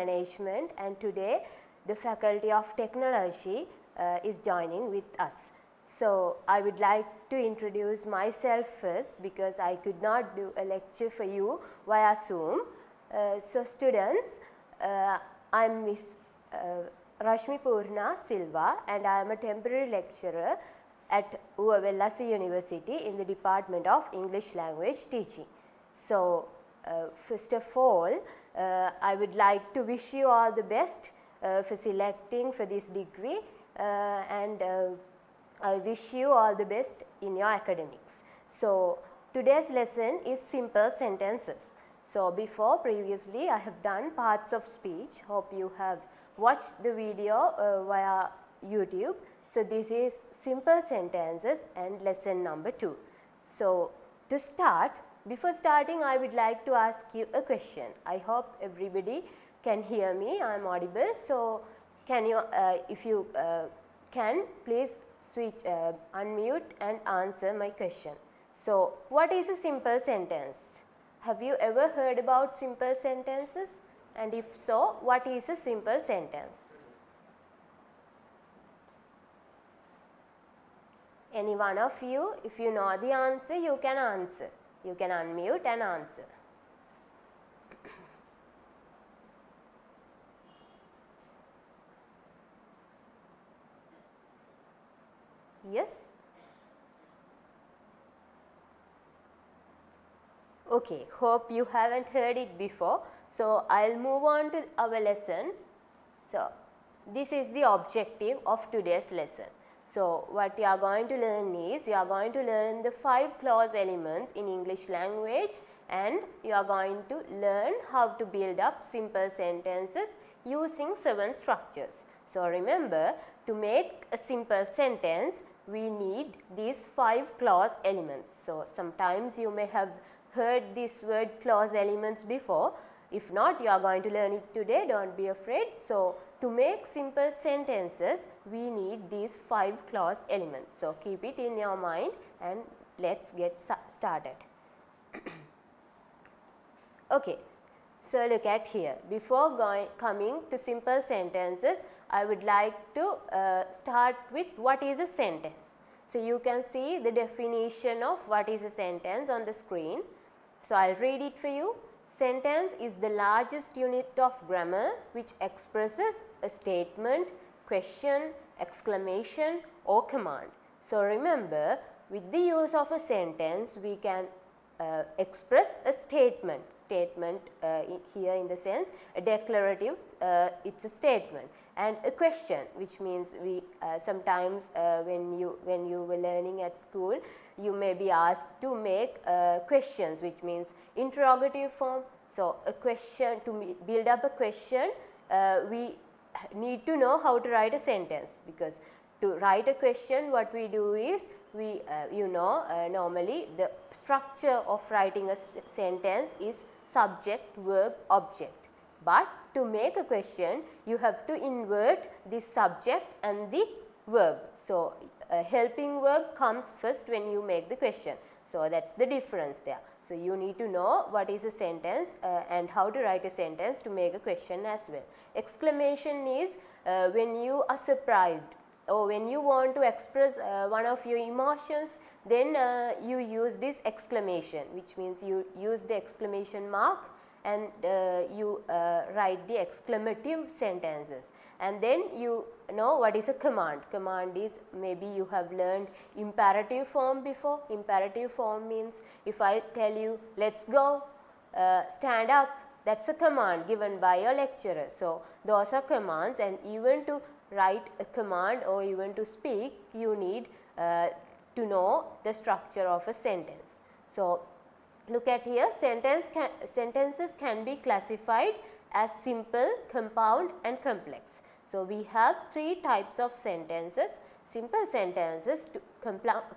Management, and today the Faculty of Technology is joining with us. So, I would like to introduce myself first because I could not do a lecture for you via Zoom. So, students, I am Miss Rashmi Purna Silva, and I am a temporary lecturer at Uwavellasa University in the Department of English Language Teaching. So, first of all, I would like to wish you all the best for selecting for this degree, and I wish you all the best in your academics. So, today's lesson is simple sentences. So, previously I have done parts of speech. Hope you have watched the video via YouTube. So, this is simple sentences and lesson number 2. So, to start, before starting I would like to ask you a question. I hope everybody can hear me, I am audible. So, can you, if you can, please switch, unmute and answer my question. So, what is a simple sentence? Have you ever heard about simple sentences? And if so, what is a simple sentence? Any one of you, if you know the answer, you can answer. You can unmute and answer. Yes? Okay, hope you haven't heard it before. So, I will move on to our lesson. So, this is the objective of today's lesson. So, what you are going to learn is, you are going to learn the 5 clause elements in English language, and you are going to learn how to build up simple sentences using 7 structures. So, remember, to make a simple sentence, we need these 5 clause elements. So, sometimes you may have heard this word clause elements before. If not, you are going to learn it today, do not be afraid. So, to make simple sentences, we need these 5 clause elements. So, keep it in your mind and let us get started. Okay. So, look at here. Before coming to simple sentences, I would like to start with what is a sentence. So, you can see the definition of what is a sentence on the screen. So, I will read it for you. Sentence is the largest unit of grammar which expresses a statement, question, exclamation or command. So, remember, with the use of a sentence, we can express a statement. Statement here in the sense a declarative, it is a statement, and a question, which means we sometimes when you were learning at school, you may be asked to make questions, which means interrogative form. So, a question, to build up a question, we need to know how to write a sentence, because to write a question, what we do is we normally the structure of writing a sentence is subject, verb, object. But to make a question, you have to invert the subject and the verb. So, a helping verb comes first when you make the question. So, that is the difference there. So, you need to know what is a sentence and how to write a sentence to make a question as well. Exclamation is when you are surprised, or when you want to express one of your emotions, then you use this exclamation, which means you use the exclamation mark and you write the exclamative sentences. And then you know what is a command. Command is, maybe you have learned imperative form before. Imperative form means if I tell you, let us go, stand up, that is a command given by your lecturer. So, those are commands, and even to write a command or even to speak, you need to know the structure of a sentence. So, look at here, sentences can be classified as simple, compound and complex. So, we have 3 types of sentences: simple sentences,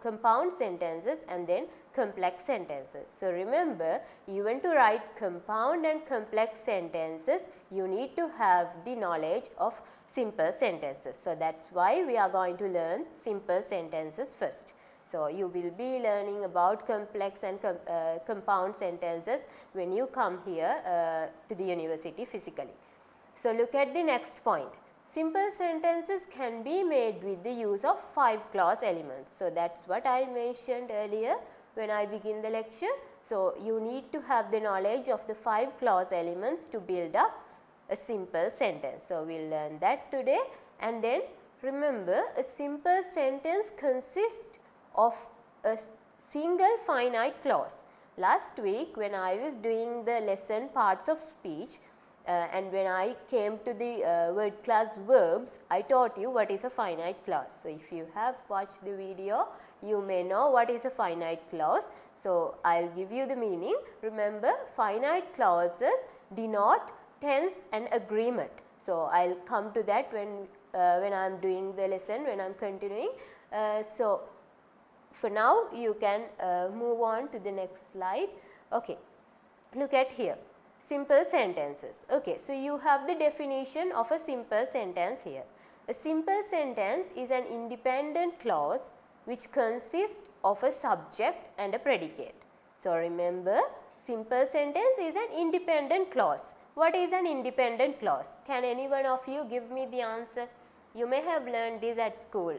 compound sentences and then complex sentences. So, remember, even to write compound and complex sentences, you need to have the knowledge of simple sentences. So, that is why we are going to learn simple sentences first. So, you will be learning about complex and compound sentences when you come here to the university physically. So, look at the next point. Simple sentences can be made with the use of 5 clause elements. So, that is what I mentioned earlier when I begin the lecture. So, you need to have the knowledge of the 5 clause elements to build up a simple sentence. So, we will learn that today, and then remember, a simple sentence consists of a single finite clause. Last week when I was doing the lesson parts of speech, and when I came to the word class verbs, I taught you what is a finite clause. So, if you have watched the video, you may know what is a finite clause. So, I will give you the meaning. Remember, finite clauses denote tense and agreement. So, I will come to that when I am doing the lesson, when I am continuing. So, for now you can move on to the next slide. Okay. Look at here. Simple sentences. Okay, so you have the definition of a simple sentence here. A simple sentence is an independent clause which consists of a subject and a predicate. So, remember, simple sentence is an independent clause. What is an independent clause? Can any one of you give me the answer? You may have learned this at school.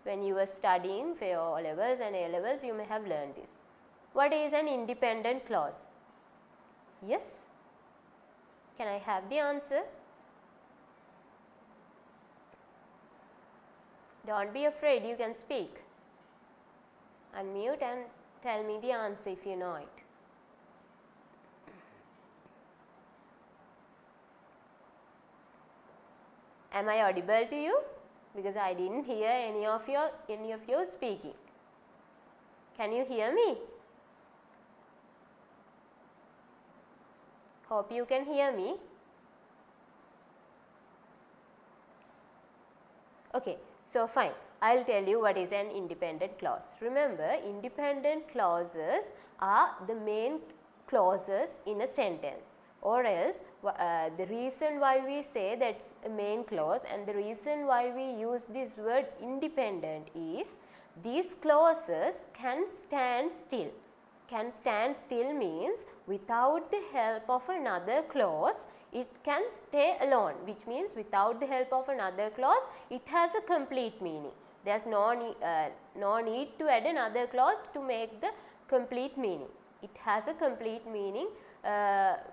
When you were studying for your O levels and A levels, you may have learned this. What is an independent clause? Yes? Can I have the answer? Don't be afraid, you can speak. Unmute and tell me the answer if you know it. Am I audible to you? Because I didn't hear any of you speaking. Can you hear me? Hope you can hear me. Okay, so fine. I will tell you what is an independent clause. Remember, independent clauses are the main clauses in a sentence, or else the reason why we say that's a main clause and the reason why we use this word independent is these clauses can stand still. Can stand still means without the help of another clause it can stay alone, which means without the help of another clause it has a complete meaning. There is no need to add another clause to make the complete meaning. It has a complete meaning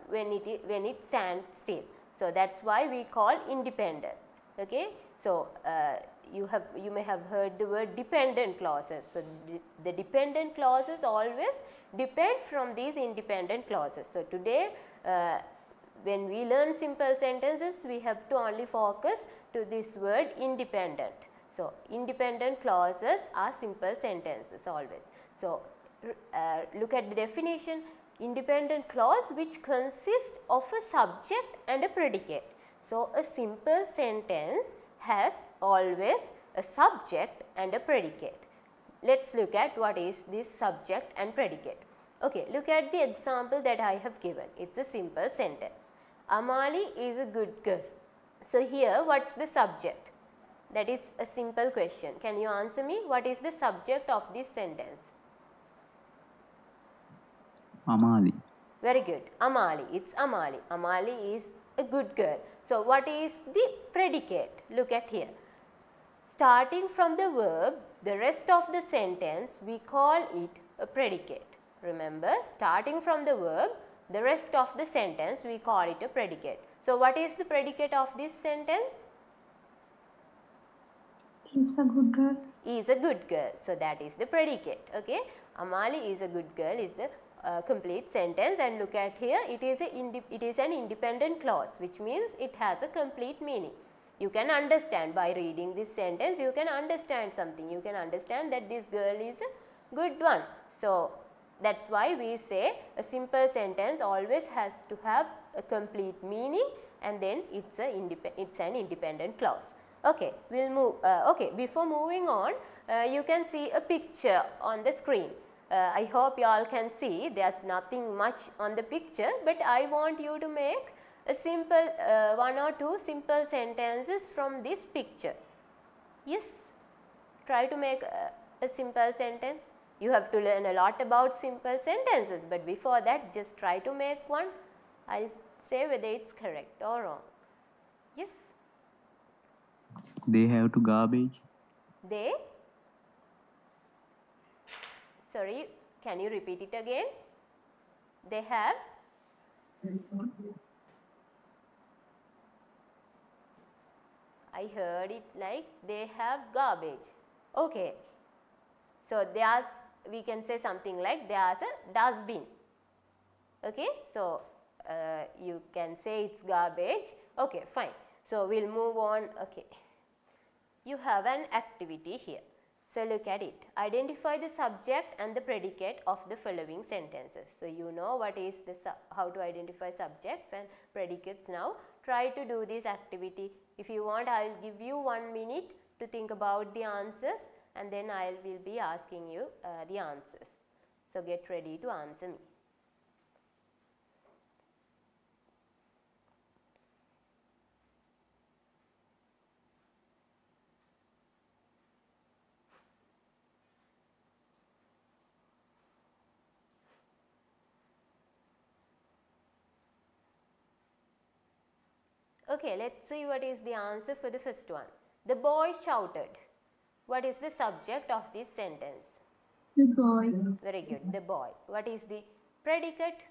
when it stands still. So, that is why we call independent. Okay? So, you may have heard the word dependent clauses. So, the dependent clauses always depend from these independent clauses. So, today when we learn simple sentences, we have to only focus to this word independent. So, independent clauses are simple sentences always. So, look at the definition. Independent clause which consists of a subject and a predicate. So, a simple sentence has always a subject and a predicate. Let us look at what is this subject and predicate. Okay, look at the example that I have given. It is a simple sentence. Amali is a good girl. So, here what is the subject? That is a simple question. Can you answer me? What is the subject of this sentence? Amali. Very good. Amali. It's Amali. Amali is a good girl. So, what is the predicate? Look at here. Starting from the verb, the rest of the sentence we call it a predicate. Remember, starting from the verb, the rest of the sentence we call it a predicate. So, what is the predicate of this sentence? Is a good girl. Is a good girl. So, that is the predicate. Okay. Amali is a good girl is the complete sentence, and look at here, it is an independent clause, which means it has a complete meaning. You can understand by reading this sentence, you can understand something. You can understand that this girl is a good one. So, that is why we say a simple sentence always has to have a complete meaning, and then it's an independent clause. Okay, we'll move. Okay, before moving on, you can see a picture on the screen. I hope you all can see there's nothing much on the picture, but I want you to make a simple one or two simple sentences from this picture. Yes, try to make a simple sentence. You have to learn a lot about simple sentences, but before that just try to make one. I'll say whether it's correct or wrong. They have to garbage. They, sorry, can you repeat it again? They have, I heard it like they have garbage. Okay. So there's, we can say something like there's a dustbin. Okay. So you can say it's garbage. Okay, fine. So we'll move on. Okay. You have an activity here. So look at it. Identify the subject and the predicate of the following sentences. So you know what is the how to identify subjects and predicates now. Try to do this activity. If you want, I will give you 1 minute to think about the answers, and then I will be asking you the answers. So get ready to answer me. Okay, let's see what is the answer for the first one. The boy shouted. What is the subject of this sentence? The boy. Very good, the boy. What is the predicate?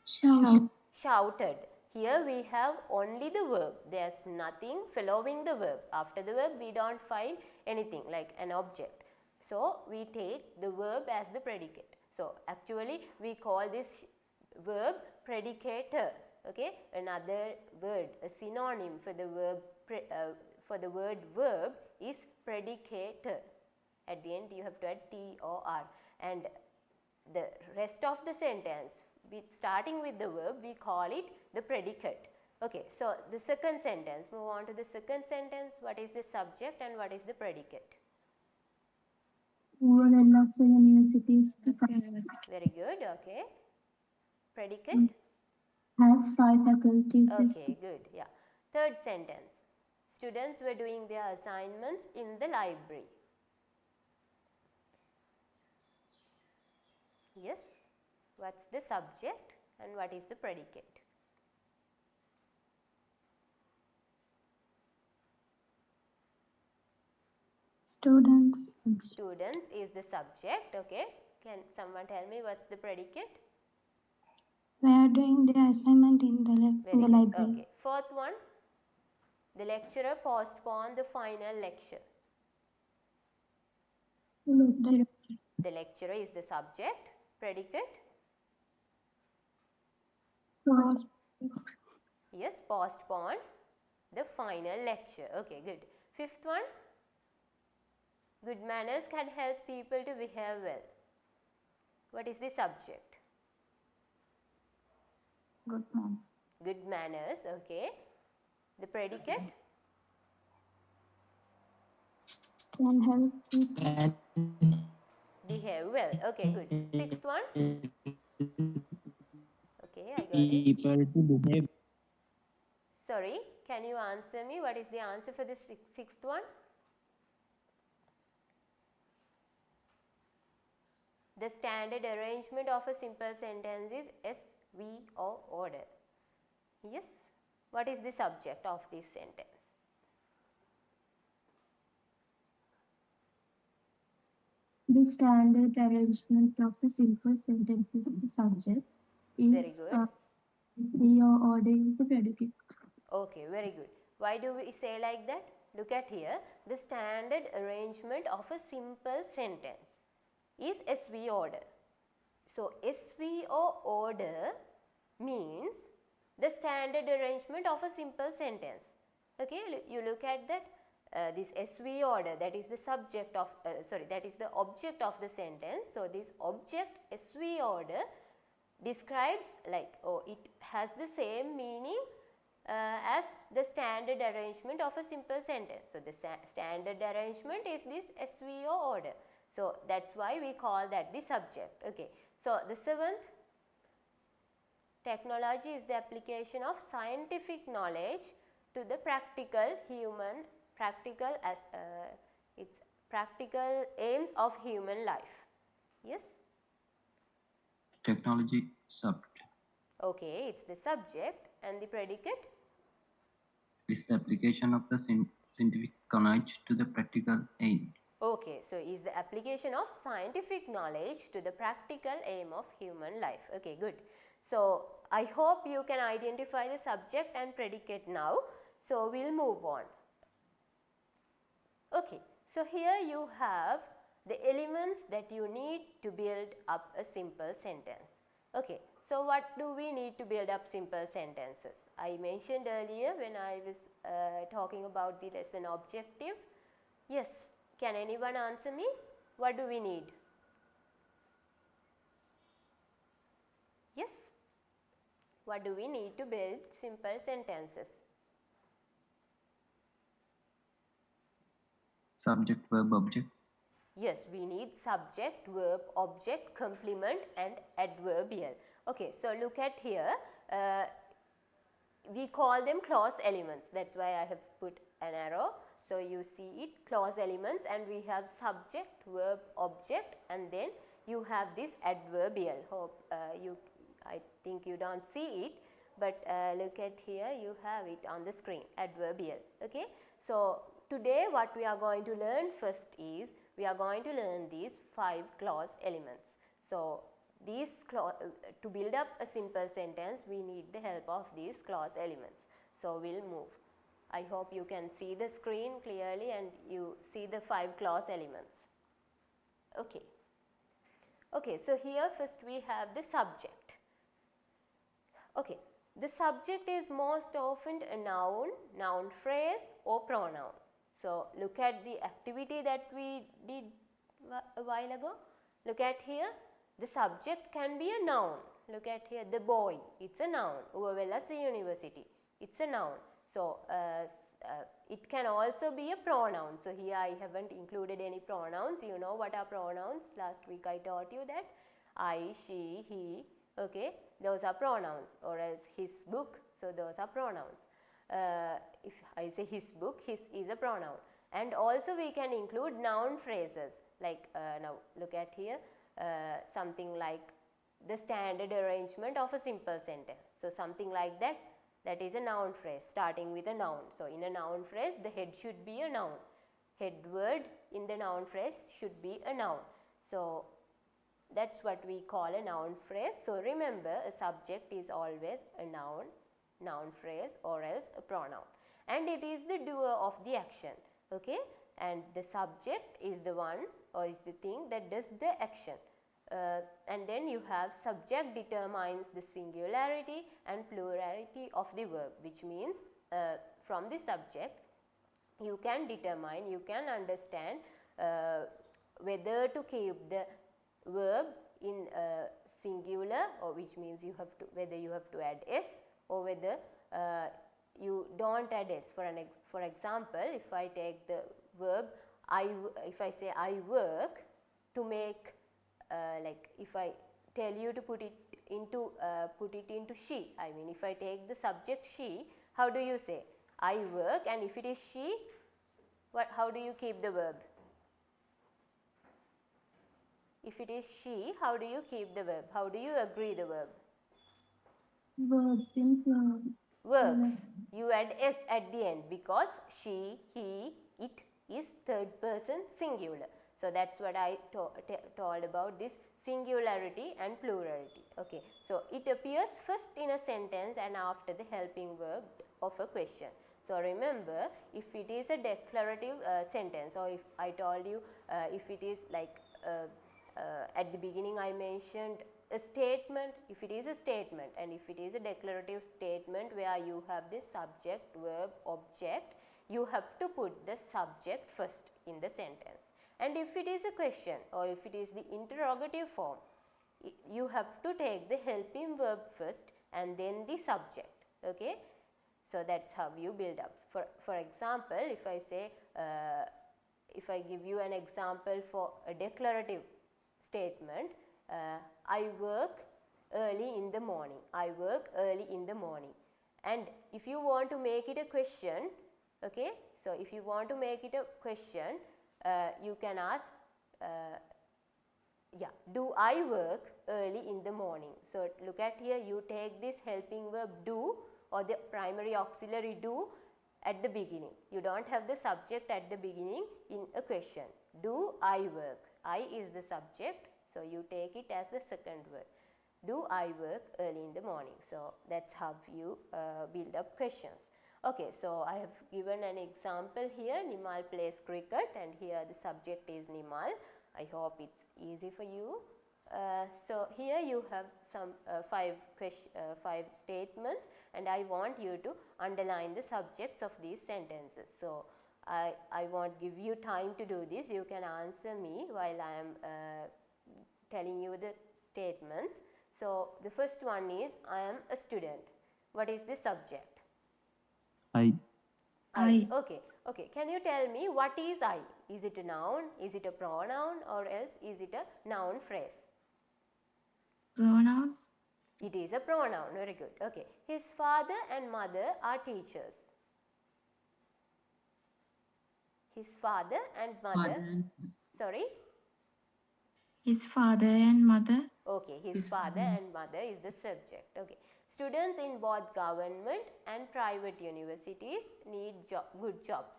Shouted. Shouted. Here we have only the verb. There's nothing following the verb. After the verb we don't find anything like an object. So we take the verb as the predicate. So actually we call this verb predicator. Okay, another word, a synonym for the verb for the word verb is predicator. At the end you have to add T-O-R, and the rest of the sentence starting with the verb we call it the predicate. Okay, so the second sentence, move on to the second sentence. What is the subject and what is the predicate? University is the subject. Very good. Okay, predicate Has 5 faculties. Okay, good. Yeah. Third sentence, students were doing their assignments in the library. Yes, what's the subject and what is the predicate? Students. Students is the subject. Okay, can someone tell me what's the predicate? We are doing the assignment in the library. Okay, fourth one, the lecturer postponed the final lecture. Lecturer. The lecturer is the subject. Predicate? Yes, postponed the final lecture. Okay, good. Fifth one, good manners can help people to behave well. What is the subject? Good manners. Good manners. Okay. The predicate? Can help people behave well. Okay, good. Sixth one? Okay, I got it. People to behave. Sorry, can you answer me? What is the answer for the sixth one? The standard arrangement of a simple sentence is SVO order. Yes. What is the subject of this sentence? The standard arrangement of the simple sentences is the subject. Very good. SVO order is the predicate. Okay, very good. Why do we say like that? Look at here. The standard arrangement of a simple sentence is SVO order. So, SVO order means the standard arrangement of a simple sentence. Okay, you look at that. This SV order, that is the subject of that is the object of the sentence. So this object SV order describes like, it has the same meaning as the standard arrangement of a simple sentence. So the standard arrangement is this SVO order. So that's why we call that the subject. Okay. So the seventh, technology is the application of scientific knowledge to the practical its practical aims of human life. Yes? Technology subject. Okay, it's the subject, and the predicate? It's the application of the scientific knowledge to the practical aim. Okay, so is the application of scientific knowledge to the practical aim of human life. Okay, good. So I hope you can identify the subject and predicate now. So we'll move on. Okay, so here you have the elements that you need to build up a simple sentence. Okay, so what do we need to build up simple sentences? I mentioned earlier when I was talking about the lesson objective. Yes, can anyone answer me? What do we need? Yes, what do we need to build simple sentences? Subject, verb, object. Yes, we need subject, verb, object, complement and adverbial. Okay, so look at here. We call them clause elements. That's why I have put an arrow. So you see it, clause elements, and we have subject, verb, object, and then you have this adverbial. Hope I think you don't see it, but look at here, you have it on the screen, adverbial. Okay, so today what we are going to learn first is we are going to learn these 5 clause elements. So these to build up a simple sentence, we need the help of these clause elements. So we'll move. I hope you can see the screen clearly and you see the 5 clause elements. Okay. Okay, so here first we have the subject. Okay, the subject is most often a noun, noun phrase or pronoun. So look at the activity that we did a while ago. Look at here, the subject can be a noun. Look at here, the boy, it's a noun. Uvavelasa University, it's a noun. So it can also be a pronoun. So here I haven't included any pronouns. You know what are pronouns? Last week I taught you that. I, she, he, okay, those are pronouns, or else his book, so those are pronouns. If I say his book, his is a pronoun. And also we can include noun phrases like now look at here, something like the standard arrangement of a simple sentence. So something like that, that is a noun phrase starting with a noun. So in a noun phrase the head should be a noun. Head word in the noun phrase should be a noun. So that's what we call a noun phrase. So remember, a subject is always a noun, noun phrase or else a pronoun. And it is the doer of the action. Okay, and the subject is the one or is the thing that does the action. And then you have subject determines the singularity and plurality of the verb, which means from the subject you can determine, you can understand whether to keep the verb in singular, or which means you have to, whether you have to add s or whether you don't add s. For example, if I take the verb if I say I work, to make like if I tell you to put it into she, I mean if I take the subject she, how do you say I work? And if it is she, how do you keep the verb? If it is she, how do you keep the verb? How do you agree the verb? Verb means Works. You add s at the end because she, he, it is third person singular. So that's what I told about this singularity and plurality. Okay, so it appears first in a sentence and after the helping verb of a question. So remember, if it is a declarative sentence, or if I told you if it is like at the beginning I mentioned a statement, if it is a statement and if it is a declarative statement where you have the subject, verb, object, you have to put the subject first in the sentence. And if it is a question or if it is the interrogative form, you have to take the helping verb first and then the subject. Okay, so that's how you build up. For example, if I say if I give you an example for a declarative statement, I work early in the morning. I work early in the morning. And if you want to make it a question, okay, so if you want to make it a question, you can ask, do I work early in the morning? So look at here, you take this helping verb do or the primary auxiliary do at the beginning. You don't have the subject at the beginning in a question. Do I work? I is the subject, so you take it as the second word. Do I work early in the morning? So that's how you build up questions. Okay, so I have given an example here. Nimal plays cricket, and here the subject is Nimal. I hope it's easy for you. So here you have some five statements, and I want you to underline the subjects of these sentences. So I won't give you time to do this. You can answer me while I am telling you the statements. So the first one is I am a student. What is the subject? I. Okay. Okay. Can you tell me what is I? Is it a noun? Is it a pronoun, or else is it a noun phrase? Pronouns. It is a pronoun. Very good. Okay. His father and mother are teachers. His father and mother. Sorry? His father and mother. Okay. His father and mother is the subject. Okay. Students in both government and private universities need good jobs.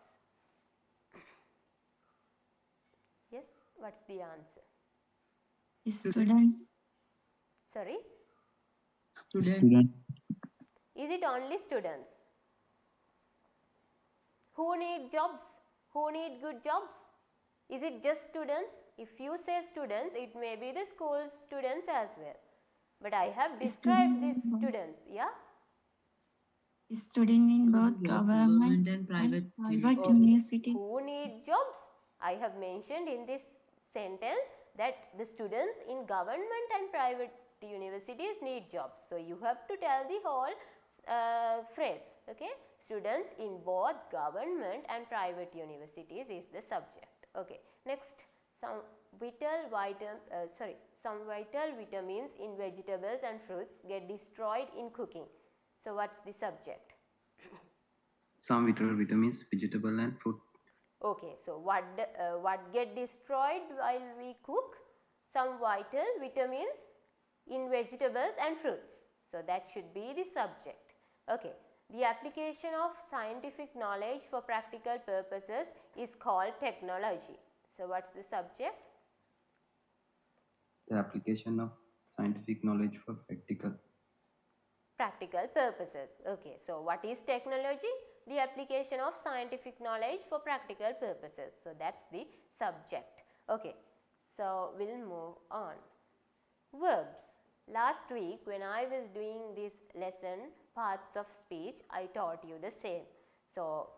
Yes. What's the answer? Students. Sorry? Students. Is it only students? Who need jobs? Who need good jobs? Is it just students? If you say students, it may be the school students as well. But I have described these students, yeah? Student in both government and private universities. Who need jobs? I have mentioned in this sentence that the students in government and private universities need jobs. So you have to tell the whole phrase. Okay, students in both government and private universities is the subject. Okay, next, some vital vitamins in vegetables and fruits get destroyed in cooking. So what's the subject? Some vital vitamins, vegetable and fruit. Okay, so what get destroyed while we cook? Some vital vitamins in vegetables and fruits. So that should be the subject. Okay, the application of scientific knowledge for practical purposes is called technology. So what's the subject? The application of scientific knowledge for Practical purposes. Okay, so what is technology? The application of scientific knowledge for practical purposes. So that's the subject. Okay, so we'll move on. Verbs. Last week when I was doing this lesson, parts of speech, I taught you the same. So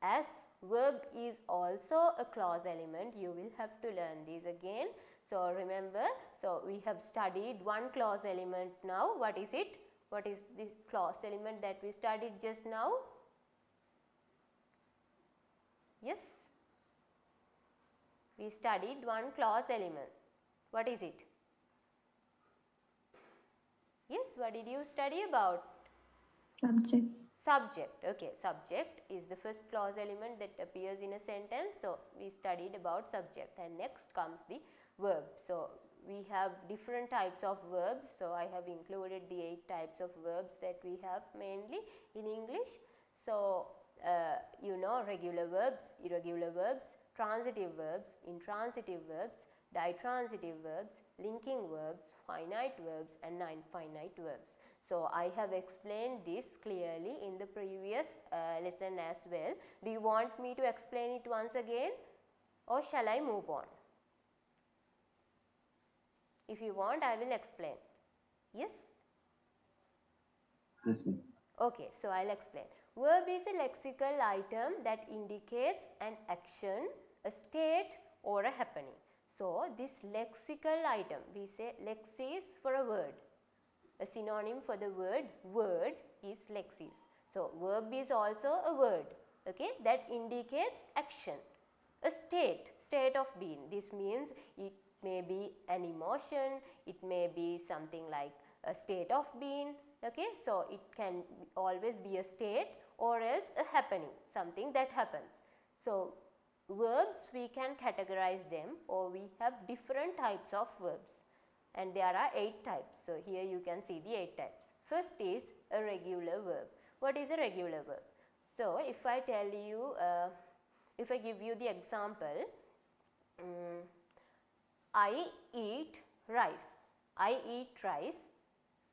as verb is also a clause element, you will have to learn these again. So remember, so we have studied one clause element now. What is it? What is this clause element that we studied just now? Yes? We studied one clause element. What is it? Yes, what did you study about? Subject. Subject. Okay, subject is the first clause element that appears in a sentence. So we studied about subject, and next comes the verb. So we have different types of verbs. So I have included the 8 types of verbs that we have mainly in English. So you know, regular verbs, irregular verbs, transitive verbs, intransitive verbs, ditransitive verbs, linking verbs, finite verbs and non-finite verbs. So I have explained this clearly in the previous lesson as well. Do you want me to explain it once again, or shall I move on? If you want, I will explain. Yes? Yes, miss. Okay, so I'll explain. Verb is a lexical item that indicates an action, a state or a happening. So this lexical item, we say lexis for a word. A synonym for the word is lexis. So verb is also a word, okay, that indicates action, a state of being. This means it may be an emotion, it may be something like a state of being, okay. So it can always be a state or else a happening, something that happens. So verbs, we can categorize them, or we have different types of verbs, and there are 8 types. So here you can see the 8 types. First is a regular verb. What is a regular verb? So, if I tell you, if I give you the example, I eat rice. I eat rice,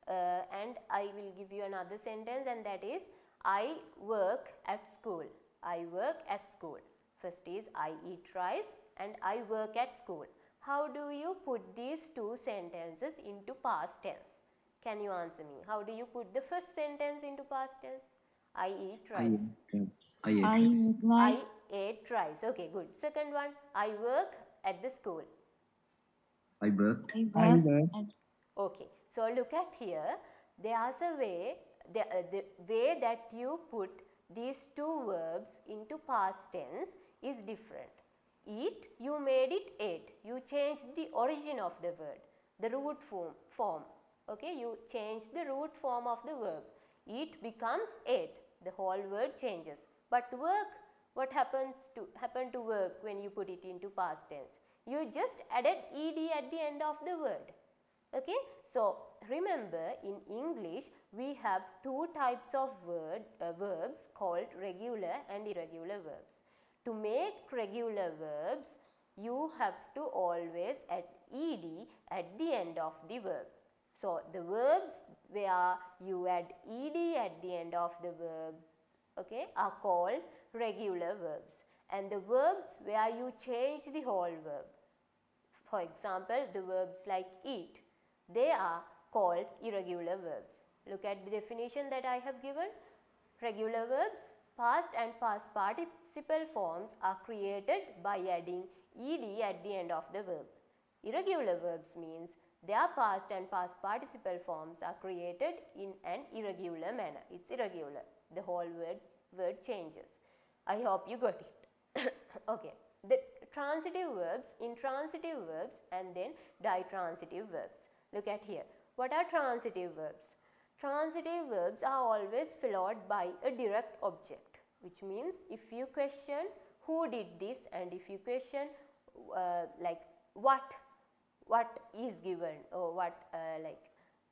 and I will give you another sentence, and that is I work at school. I work at school. First is I eat rice and I work at school. How do you put these two sentences into past tense? Can you answer me? How do you put the first sentence into past tense? I eat I rice. I ate I rice. I rice. ate rice. Okay, good. Second one, I work at the school. I worked. I work at Okay, so look at here, there's a way, the way that you put these two verbs into past tense is different. Eat, you made it ate, you changed the origin of the word, the root form, okay, you change the root form of the verb. Eat becomes ate, the whole word changes. But work, what happen to work when you put it into past tense? You just added ed at the end of the word. Okay, so remember in English we have two types of verbs called regular and irregular verbs. To make regular verbs, you have to always add ed at the end of the verb. So the verbs where you add ed at the end of the verb, okay, are called regular verbs, and the verbs where you change the whole verb, for example, the verbs like eat, they are called irregular verbs. Look at the definition that I have given. Regular verbs, past and past participle forms are created by adding ed at the end of the verb. Irregular verbs means their past and past participle forms are created in an irregular manner. It's irregular. The whole word changes. I hope you got it. Okay. The transitive verbs, intransitive verbs, and then ditransitive verbs. Look at here. What are transitive verbs? Transitive verbs are always followed by a direct object, which means if you question who did this, and if you question like what is given, or what like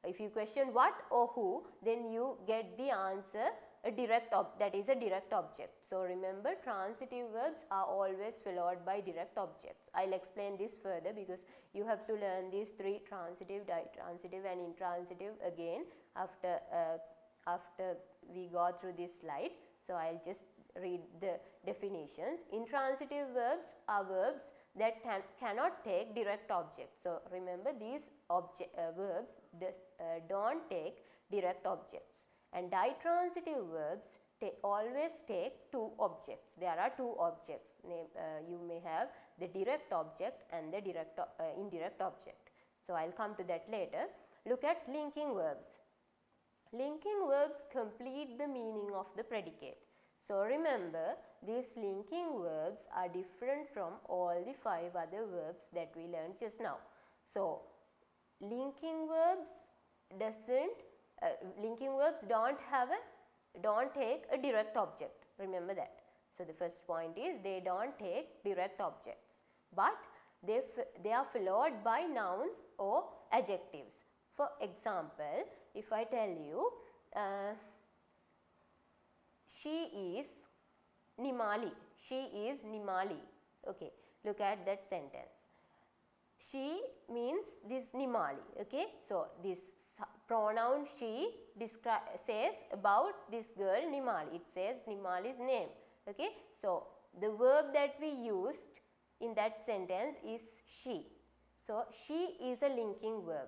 if you question what or who, then you get the answer a direct that is a direct object. So remember, transitive verbs are always followed by direct objects. I'll explain this further because you have to learn these three, transitive, ditransitive and intransitive, again after we go through this slide. So I'll just read the definitions. Intransitive verbs are verbs that cannot take direct objects. So remember, these verbs don't take direct objects. And ditransitive verbs always take two objects. There are two objects. You may have the direct object and the indirect object. So I'll come to that later. Look at linking verbs. Linking verbs complete the meaning of the predicate. So remember, these linking verbs are different from all the 5 other verbs that we learned just now. So linking verbs don't take a direct object. Remember that. So the first point is they don't take direct objects, but they are followed by nouns or adjectives. For example, if I tell you she is Nimali. She is Nimali. Okay, look at that sentence. She means this Nimali. Okay, so this pronoun she says about this girl Nimali. It says Nimali's name. Okay, so the verb that we used in that sentence is she. So she is a linking verb.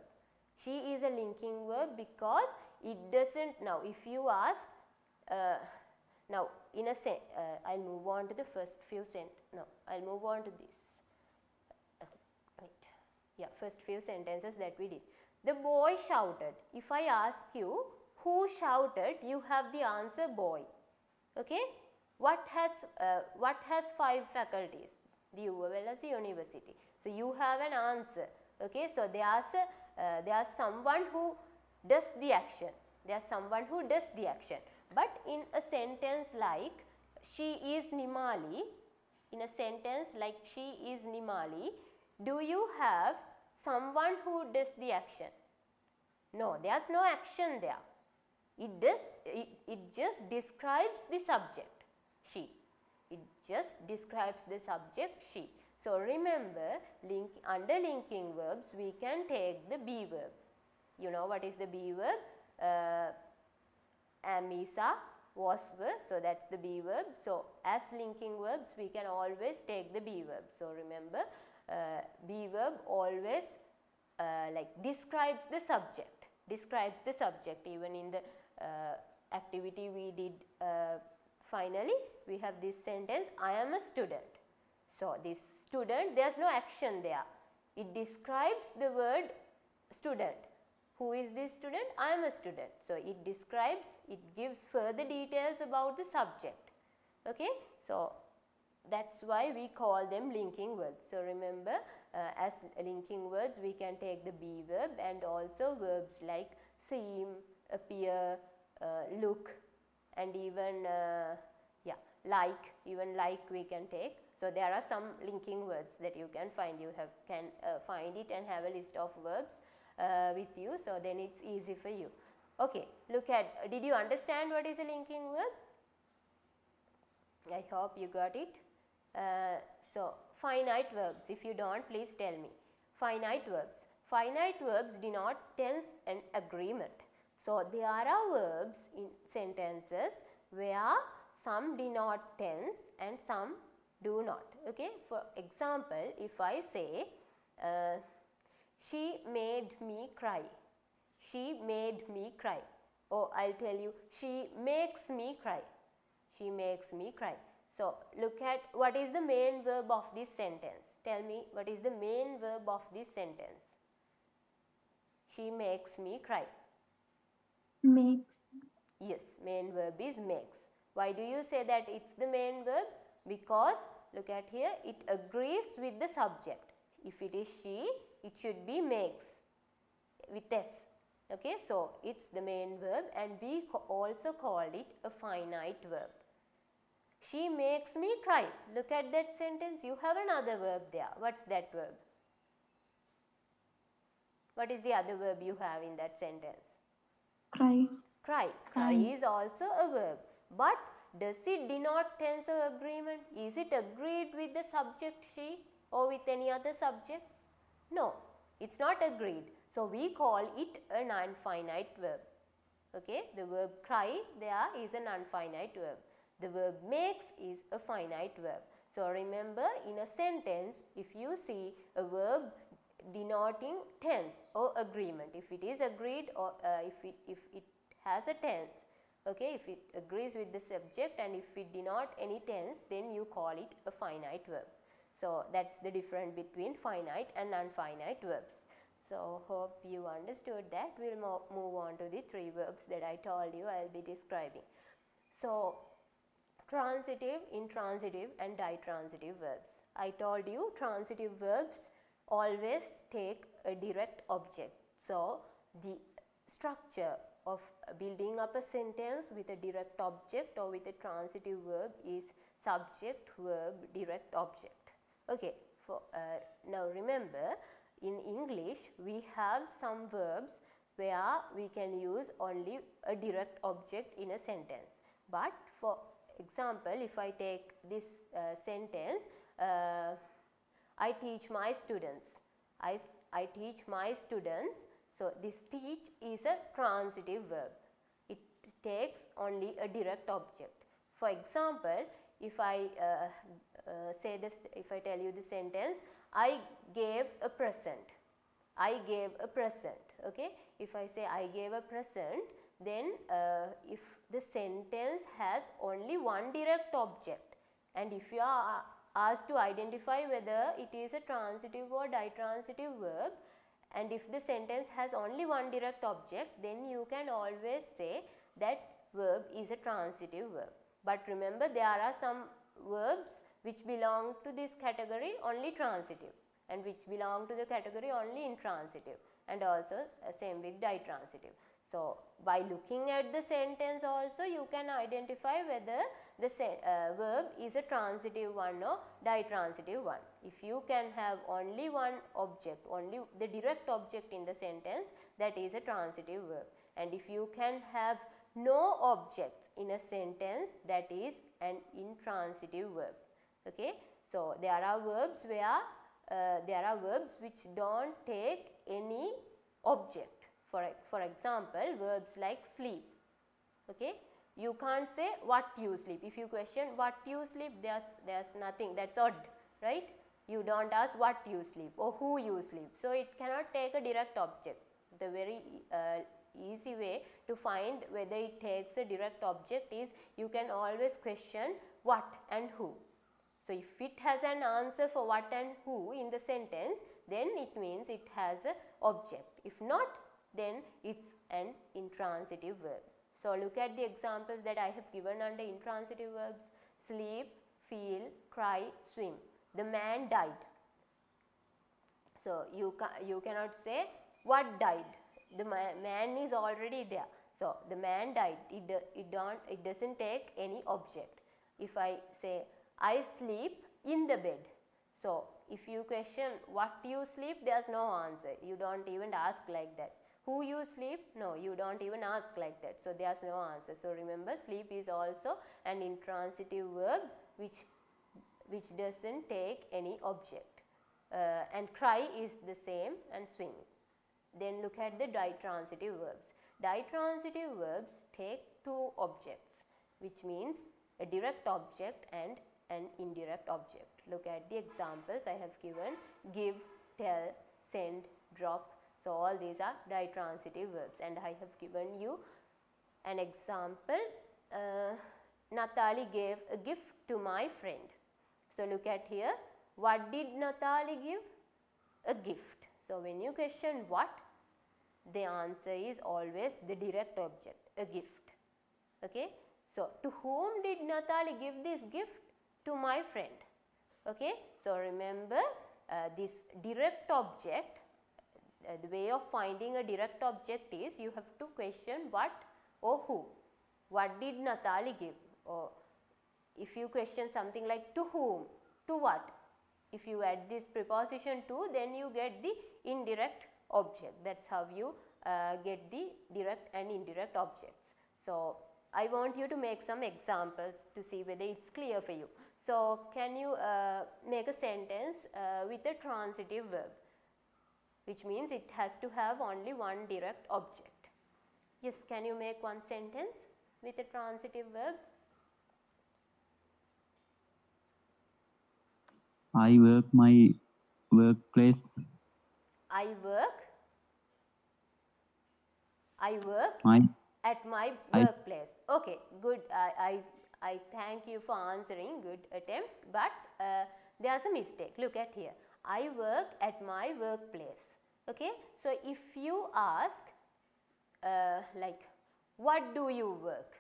She is a linking verb because it doesn't, now if you ask, now in a I'll move on to the first few I'll move on to this. Right. Yeah, first few sentences that we did. The boy shouted. If I ask you who shouted, you have the answer boy. Okay. What has 5 faculties? The UOLS University. So you have an answer. Okay. So there's someone who does the action. There's someone who does the action. But in a sentence like she is Nimali, in a sentence like she is Nimali, do you have someone who does the action? No, there's no action there. it just describes the subject, she. It just describes the subject, she. So, remember, under linking verbs, we can take the be verb. You know what is the be verb? Am, is, are, was, were. So, that is the be verb. So, as linking verbs, we can always take the be verb. So, remember, be verb always like describes the subject, even in the activity we did finally, we have this sentence, I am a student. So, this student, there is no action there, it describes the word student. Who is this student? I am a student. So, it describes, it gives further details about the subject. Okay? So, that is why we call them linking words. So, remember, as linking words we can take the be verb and also verbs like seem, appear, look, and even like, even like we can take. So, there are some linking words that you can find, you can find it and have a list of verbs with you. So, then it is easy for you. Okay, look at, did you understand what is a linking verb? I hope you got it. So, finite verbs, if you do not, please tell me. Finite verbs denote tense and agreement. So, there are verbs in sentences where some denote tense and some do not. Okay? For example, if I say, she made me cry, she made me cry, or I will tell you, she makes me cry, she makes me cry. So, look at what is the main verb of this sentence. Tell me what is the main verb of this sentence. She makes me cry. Makes. Yes, main verb is makes. Why do you say that it is the main verb? Because look at here, it agrees with the subject. If it is she, it should be makes with S. Okay, so it is the main verb and we also called it a finite verb. She makes me cry. Look at that sentence, you have another verb there. What is that verb? What is the other verb you have in that sentence? Cry. Cry. Cry is also a verb. But does it denote tense or agreement? Is it agreed with the subject she or with any other subjects? No, it is not agreed. So, we call it a non-finite verb. Okay? The verb cry there is a non-finite verb. The verb makes is a finite verb. So, remember, in a sentence, if you see a verb denoting tense or agreement, if it is agreed or if it has a tense, okay, if it agrees with the subject and if it denote any tense, then you call it a finite verb. So, that is the difference between finite and non-finite verbs. So, hope you understood that. We will move on to the three verbs that I told you I will be describing. So, transitive, intransitive and ditransitive verbs. I told you transitive verbs always take a direct object. So, the structure of building up a sentence with a direct object or with a transitive verb is subject, verb, direct object. Okay. Now, remember, in English we have some verbs where we can use only a direct object in a sentence. But for example, if I take this sentence, I teach my students, I teach my students. So, this teach is a transitive verb, it takes only a direct object. For example, if I say this, if I tell you the sentence, I gave a present, I gave a present. Okay? If I say I gave a present, then if the sentence has only one direct object and if you are asked to identify whether it is a transitive or ditransitive verb, and if the sentence has only one direct object, then you can always say that verb is a transitive verb. But remember, there are some verbs which belong to this category only transitive and which belong to the category only intransitive, and also same with ditransitive. So, by looking at the sentence also you can identify whether the verb is a transitive one or ditransitive one. If you can have only one object, only the direct object in the sentence, that is a transitive verb. And if you can have no objects in a sentence, that is an intransitive verb. Okay. So, there are verbs where there are verbs which don't take any object. For example, verbs like sleep. Okay. You can't say what you sleep. If you question what you sleep, there's nothing, that's odd, right? You don't ask what you sleep or who you sleep. So, it cannot take a direct object. The very easy way to find whether it takes a direct object is you can always question what and who. So, if it has an answer for what and who in the sentence, then it means it has an object. If not, then it's an intransitive verb. So, look at the examples that I have given under intransitive verbs: sleep, feel, cry, swim. The man died. So, you cannot say what died. The man is already there. So, the man died. It doesn't take any object. If I say I sleep in the bed. So, if you question what you sleep, there is no answer. You don't even ask like that. Who you sleep? No, you don't even ask like that. So, there is no answer. So, remember, sleep is also an intransitive verb which doesn't take any object. And cry is the same, and swimming. Then look at the ditransitive verbs. Ditransitive verbs take two objects, which means a direct object and an indirect object. Look at the examples I have given: give, tell, send, drop. So, all these are ditransitive verbs, and I have given you an example. Natali gave a gift to my friend. So, look at here. What did Natali give? A gift. So, when you question what, the answer is always the direct object, a gift. Okay. So, to whom did Natali give this gift? To my friend. Okay. So, remember this direct object, the way of finding a direct object is you have to question what or who. What did Natali give? Or if you question something like to whom, to what, if you add this preposition to, then you get the indirect object. That is how you get the direct and indirect objects. So, I want you to make some examples to see whether it is clear for you. So, can you make a sentence with a transitive verb, which means it has to have only one direct object? Yes, can you make one sentence with a transitive verb? I work my workplace. I work My at my I workplace. Okay, good. I thank you for answering. Good attempt, but there is a mistake. Look at here. I work at my workplace. Okay. So, if you ask like what do you work?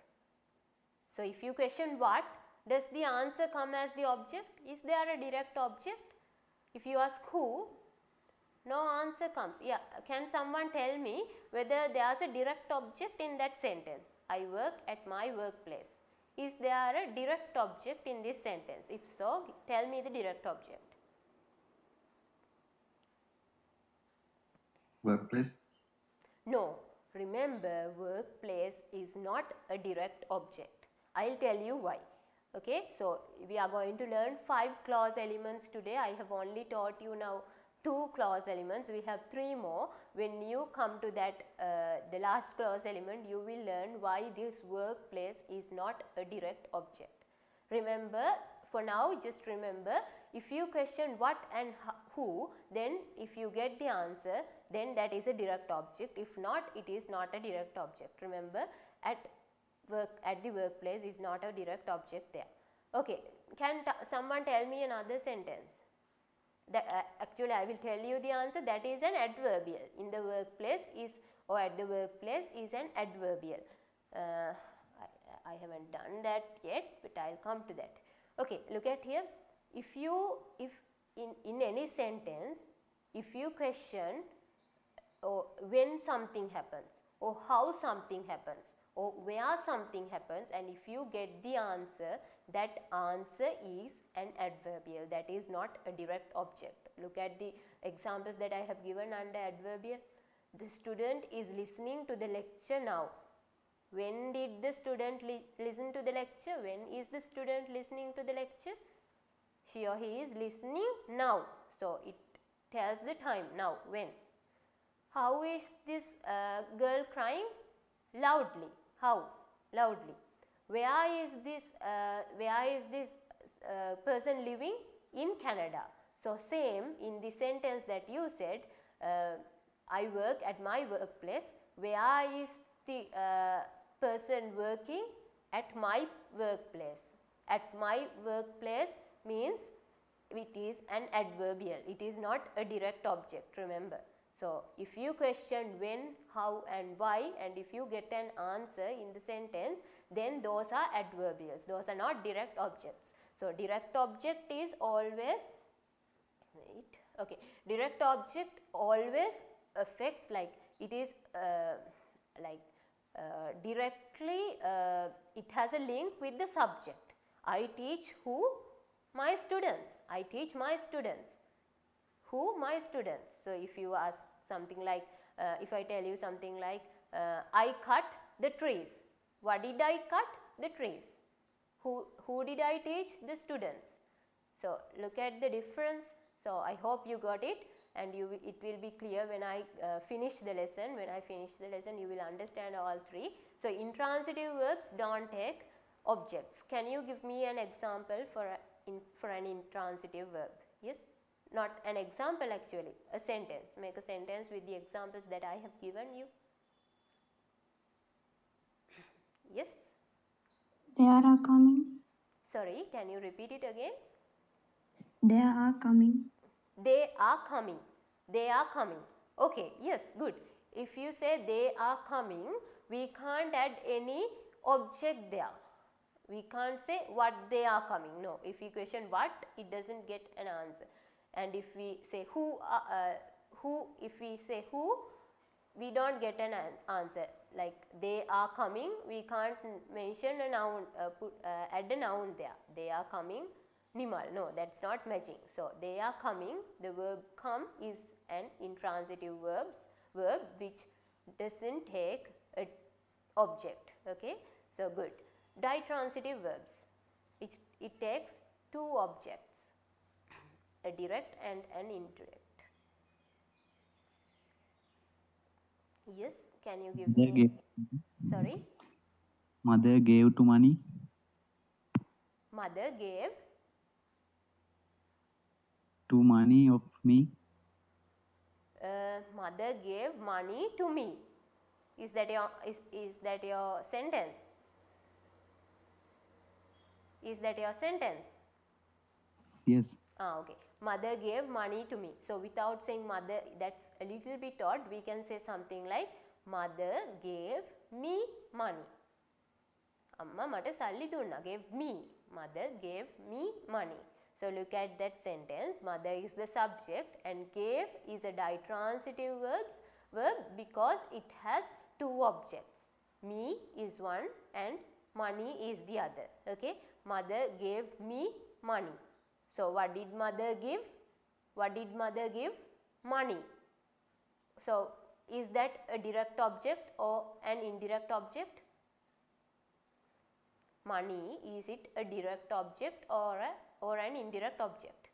So, if you question what, does the answer come as the object? Is there a direct object? If you ask who, no answer comes. Yeah, can someone tell me whether there is a direct object in that sentence? I work at my workplace. Is there a direct object in this sentence? If so, tell me the direct object. Workplace? No, remember, workplace is not a direct object. I will tell you why. Okay, so we are going to learn 5 clause elements today. I have only taught you now 2 clause elements. We have 3 more. When you come to that the last clause element, you will learn why this workplace is not a direct object. Remember, for now, just remember, if you question what and who, then if you get the answer, then that is a direct object. If not, it is not a direct object. Remember, at the workplace is not a direct object there. Okay, can someone tell me another sentence? That actually I will tell you the answer. That is an adverbial. In the workplace is, or at the workplace is an adverbial. I haven't done that yet, but I will come to that. Okay, look at here. If in any sentence, if you question or when something happens, or how something happens, or where something happens, and if you get the answer, that answer is an adverbial. That is not a direct object. Look at the examples that I have given under adverbial. The student is listening to the lecture now. When did the student listen to the lecture? When is the student listening to the lecture? She or he is listening now. So, it tells the time now, when. How is this girl crying? Loudly. How? Loudly. Where is this person living? In Canada. So, same in the sentence that you said, I work at my workplace. Where is the person working? At my workplace. At my workplace means it is an adverbial. It is not a direct object, remember. So, if you question when, how and why, and if you get an answer in the sentence, then those are adverbials. Those are not direct objects. So, direct object is always, direct object always affects, like it is directly, it has a link with the subject. I teach who? My students. I teach my students. Who? My students. So, if you ask something like, if I tell you something like, I cut the trees. What did I cut? The trees. Who did I teach? The students. So, look at the difference. So, I hope you got it, and it will be clear when I finish the lesson. When I finish the lesson, you will understand all three. So, intransitive verbs don't take objects. Can you give me an example for an intransitive verb? Yes? Not an example actually, a sentence. Make a sentence with the examples that I have given you. Yes? They are coming. Sorry, can you repeat it again? They are coming. They are coming. They are coming. Okay, yes, good. If you say they are coming, we can't add any object there. We can't say what they are coming. No, if we question what, it doesn't get an answer. And if we say who, if we say who, we don't get an answer. Like they are coming, we can't mention a noun, add a noun there. They are coming, nimal. No, that's not matching. So, they are coming, the verb come is an intransitive verb which doesn't take an object. Okay. So, good. Ditransitive verbs, it takes two objects, a direct and an indirect. Yes, can you give me? Sorry? Mother gave to money. Mother gave To money of me. Mother gave money to me. Is that your sentence? Is that your sentence? Yes. Okay. Mother gave money to me. So, without saying mother, that's a little bit odd. We can say something like, mother gave me money. Amma mata salli dunna, gave me. Mother gave me money. So, look at that sentence. Mother is the subject and gave is a ditransitive verb because it has two objects. Me is one and money is the other. Okay. Mother gave me money. So, what did mother give? What did mother give? Money. So, is that a direct object or an indirect object? Money, is it a direct object or an indirect object?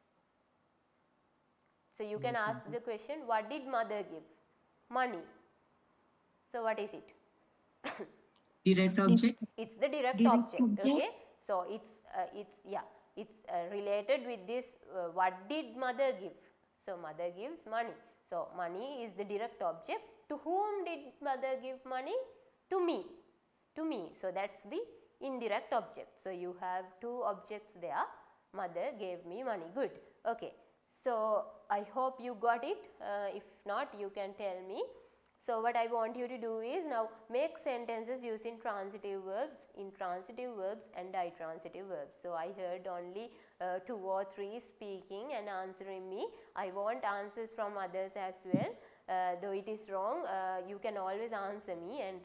So, you can ask the question, what did mother give? Money. So, what is it? Direct object. It's the direct object. Okay. So, it's related with this, what did mother give? So, mother gives money. So, money is the direct object. To whom did mother give money? To me. To me. So, that's the indirect object. So, you have two objects there. Mother gave me money. Good. Okay. So, I hope you got it. If not, you can tell me. So, what I want you to do is now make sentences using transitive verbs, intransitive verbs and ditransitive verbs. So, I heard only 2 or 3 speaking and answering me. I want answers from others as well. Though it is wrong, you can always answer me and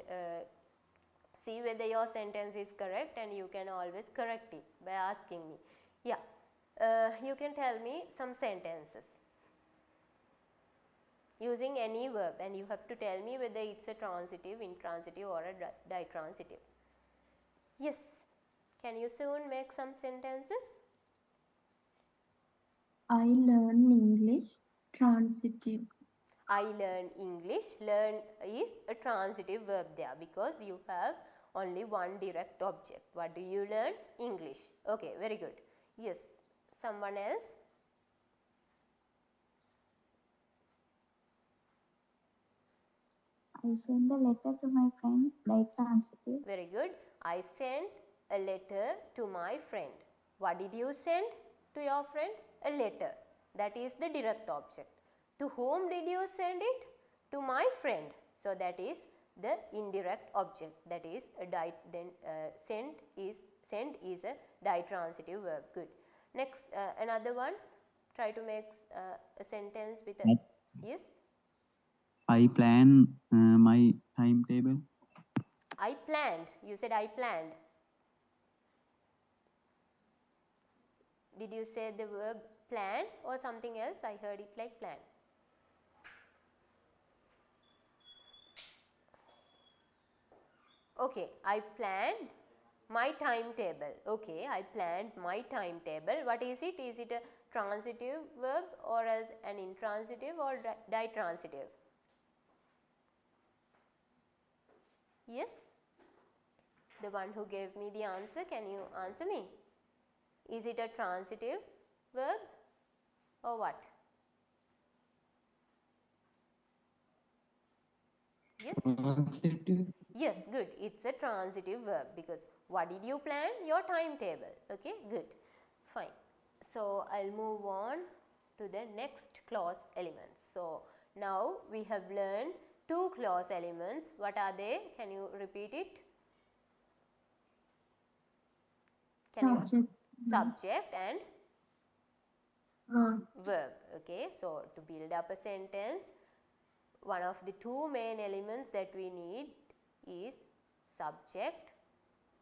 see whether your sentence is correct, and you can always correct it by asking me. Yeah, you can tell me some sentences. using any verb, and you have to tell me whether it's a transitive, intransitive or a ditransitive. Yes, can you soon make some sentences? I learn English. Transitive. I learn English. Learn is a transitive verb there because you have only one direct object. What do you learn? English. Okay, very good. Yes, someone else? I send a letter to my friend by transitive. Very good. I sent a letter to my friend. What did you send to your friend? A letter. That is the direct object. To whom did you send it? To my friend. So that is the indirect object. That is send is a ditransitive verb. Good. Next, another one. Try to make a sentence with a yes. I plan my timetable. I planned. You said I planned. Did you say the verb plan or something else? I heard it like plan. Okay, I planned my timetable. Okay, I planned my timetable. What is it? Is it a transitive verb or as an intransitive or ditransitive? Yes? The one who gave me the answer, can you answer me? Is it a transitive verb or what? Yes? Transitive. Yes, good. It's a transitive verb because what did you plan? Your timetable. Okay, good. Fine. So, I'll move on to the next clause elements. So, now we have learned two clause elements. What are they? Can you repeat it? Subject and verb. Okay, so to build up a sentence, one of the two main elements that we need is subject,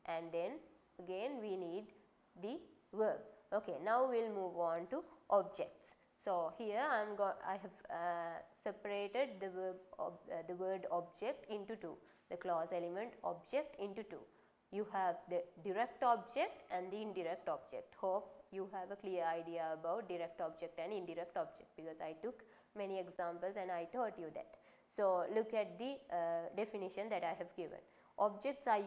and then again we need the verb. Okay, now we'll move on to objects. So here I have separated the word object into two, the clause element object into two. You have the direct object and the indirect object. Hope you have a clear idea about direct object and indirect object because I took many examples and I taught you that. So look at the definition that I have given. Objects are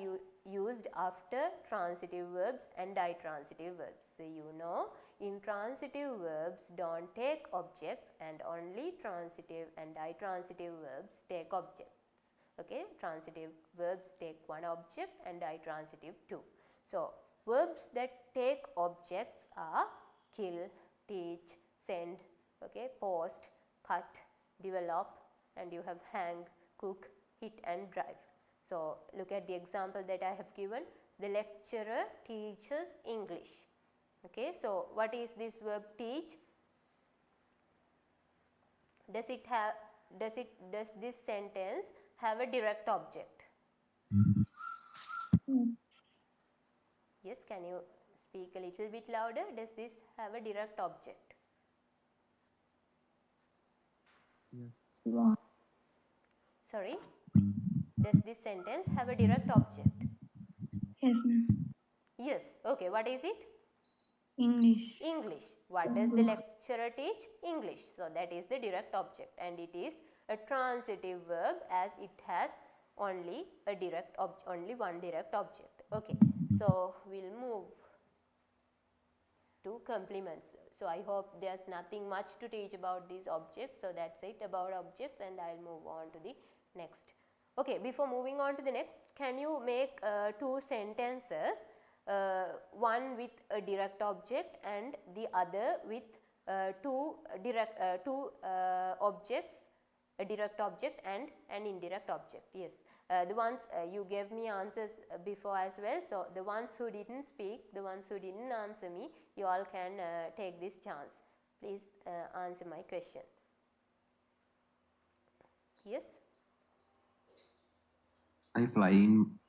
used after transitive verbs and ditransitive verbs. So you know, intransitive verbs don't take objects and only transitive and ditransitive verbs take objects. Okay, transitive verbs take one object and ditransitive two. So verbs that take objects are kill, teach, send, okay, post, cut, develop, and you have hang, cook, hit and drive. So look at the example that I have given. The lecturer teaches English. Okay, so what is this verb teach? Does this sentence have a direct object? Yes, can you speak a little bit louder? Does this have a direct object? Yeah. Sorry? Does this sentence have a direct object? Yes, ma'am. Yes. Okay, what is it? English. English. What does the lecturer teach? English. So that is the direct object, and it is a transitive verb as it has only one direct object. Okay. So we'll move to complements. So I hope there's nothing much to teach about these objects. So that's it about objects, and I'll move on to the next. Okay, before moving on to the next, can you make two sentences, one with a direct object and the other with two objects, a direct object and an indirect object? Yes, the ones you gave me answers before as well. So the ones who didn't speak, the ones who didn't answer me, you all can take this chance. Please answer my question. Yes? I fly in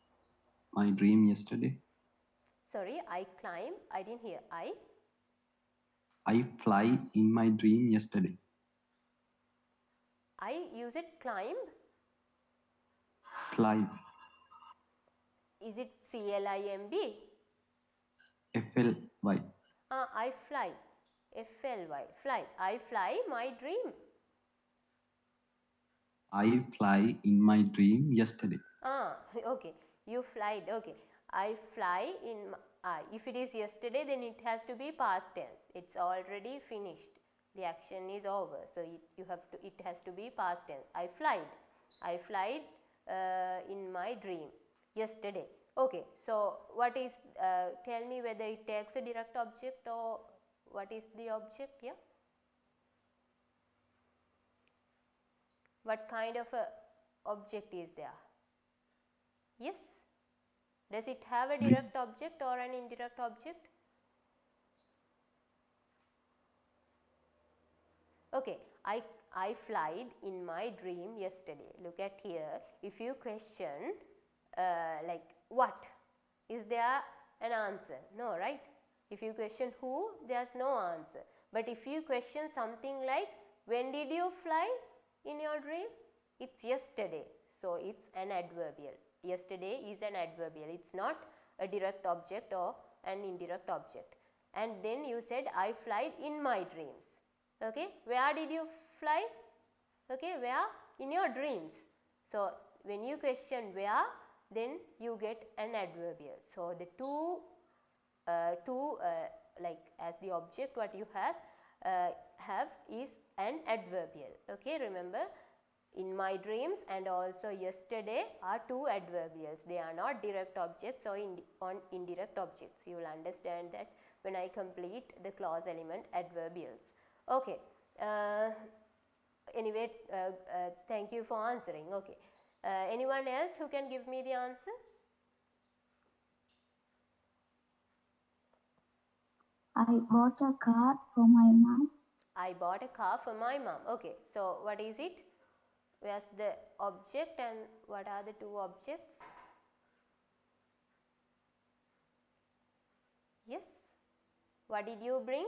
my dream yesterday. Sorry, I climb. I didn't hear. I fly in my dream yesterday. I use it climb. Fly. Is it CLIMB? FLY. I fly. FLY. Fly. I fly my dream. I fly in my dream yesterday. Okay. You flied. Okay. I fly in. If it is yesterday, then it has to be past tense. It's already finished. The action is over. So it has to be past tense. I flied. I flied in my dream yesterday. Okay. So what is? Tell me whether it takes a direct object or what is the object here? What kind of a object is there? Yes. Does it have a direct object or an indirect object? Okay. I flied in my dream yesterday. Look at here. If you question like what, is there an answer? No, right? If you question who, there's no answer. But if you question something like when did you fly in your dream? It's yesterday. So it's an adverbial. Yesterday is an adverbial. It's not a direct object or an indirect object. And then you said I flied in my dreams. Okay, where did you fly? Okay, where? In your dreams. So when you question where, then you get an adverbial. So the two like as the object what you have is an adverbial. Okay, remember in my dreams and also yesterday are two adverbials. They are not direct objects or indirect objects. You will understand that when I complete the clause element adverbials. Okay. Anyway, thank you for answering. Okay. Anyone else who can give me the answer? I bought a car for my mom. I bought a car for my mom. Okay. So what is it? Where's the object and what are the two objects? Yes. What did you bring?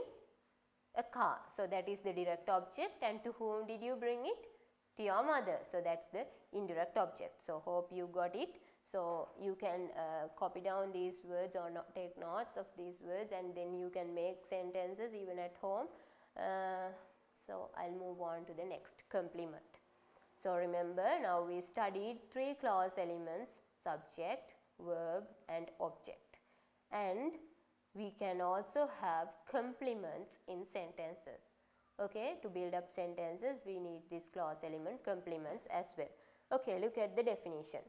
A car. So that is the direct object, and to whom did you bring it? To your mother. So that's the indirect object. So hope you got it. So you can copy down these words or take notes of these words, and then you can make sentences even at home. So I'll move on to the next, complement. So remember, now we studied three clause elements: subject, verb and object. And we can also have complements in sentences. Okay, to build up sentences we need this clause element complements as well. Okay, look at the definition.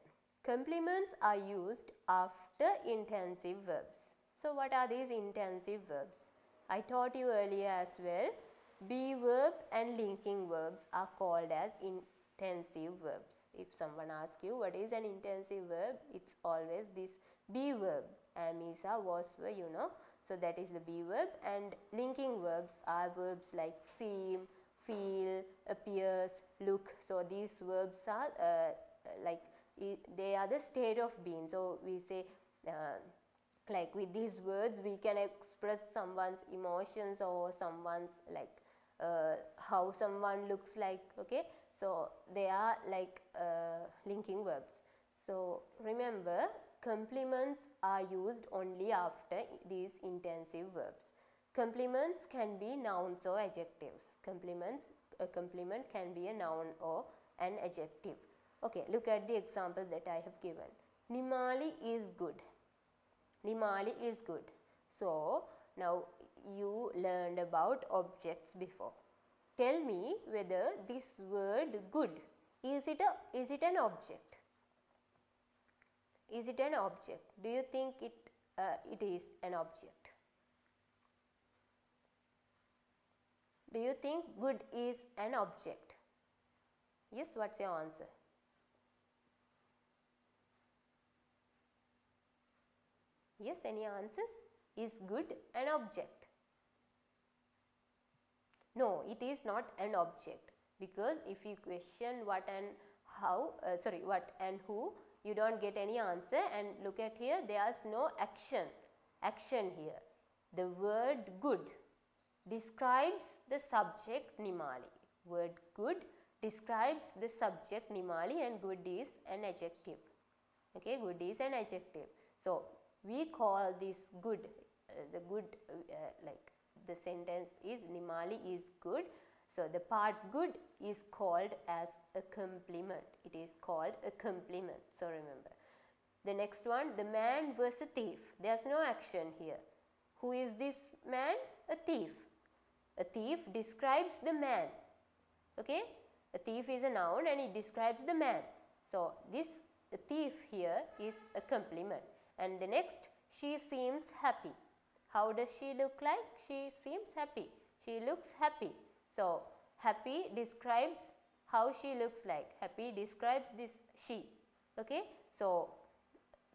Complements are used after intensive verbs. So what are these intensive verbs? I taught you earlier as well. Be verb and linking verbs are called as intensive verbs. If someone asks you what is an intensive verb, it's always this be verb. Am, is, are, was, were, you know. So that is the be verb, and linking verbs are verbs like seem, feel, appears, look. So these verbs are like they are the state of being. So we say like with these words we can express someone's emotions or someone's like how someone looks like. Okay, so they are like linking verbs. So remember, complements are used only after these intensive verbs. Complements can be nouns or adjectives. A complement can be a noun or an adjective. Okay, look at the example that I have given. Nimali is good. Nimali is good. So now you learned about objects before. Tell me whether this word good, is it an object? Is it an object? Do you think it is an object? Do you think good is an object? Yes, what's your answer? Yes, any answers? Is good an object? No, it is not an object, because if you question what and how, what and who, you don't get any answer. And look at here, there's no action here. The word good describes the subject Nimali. Word good describes the subject Nimali and good is an adjective. Okay, good is an adjective. So we call this good, the good, like the sentence is Nimali is good. So the part good is called as a compliment. It is called a compliment. So remember. The next one, the man was a thief. There's no action here. Who is this man? A thief. A thief describes the man. Okay? A thief is a noun and it describes the man. So this thief here is a compliment. And the next, she seems happy. How does she look like? She seems happy. She looks happy. So happy describes how she looks like. Happy describes this she. Okay? So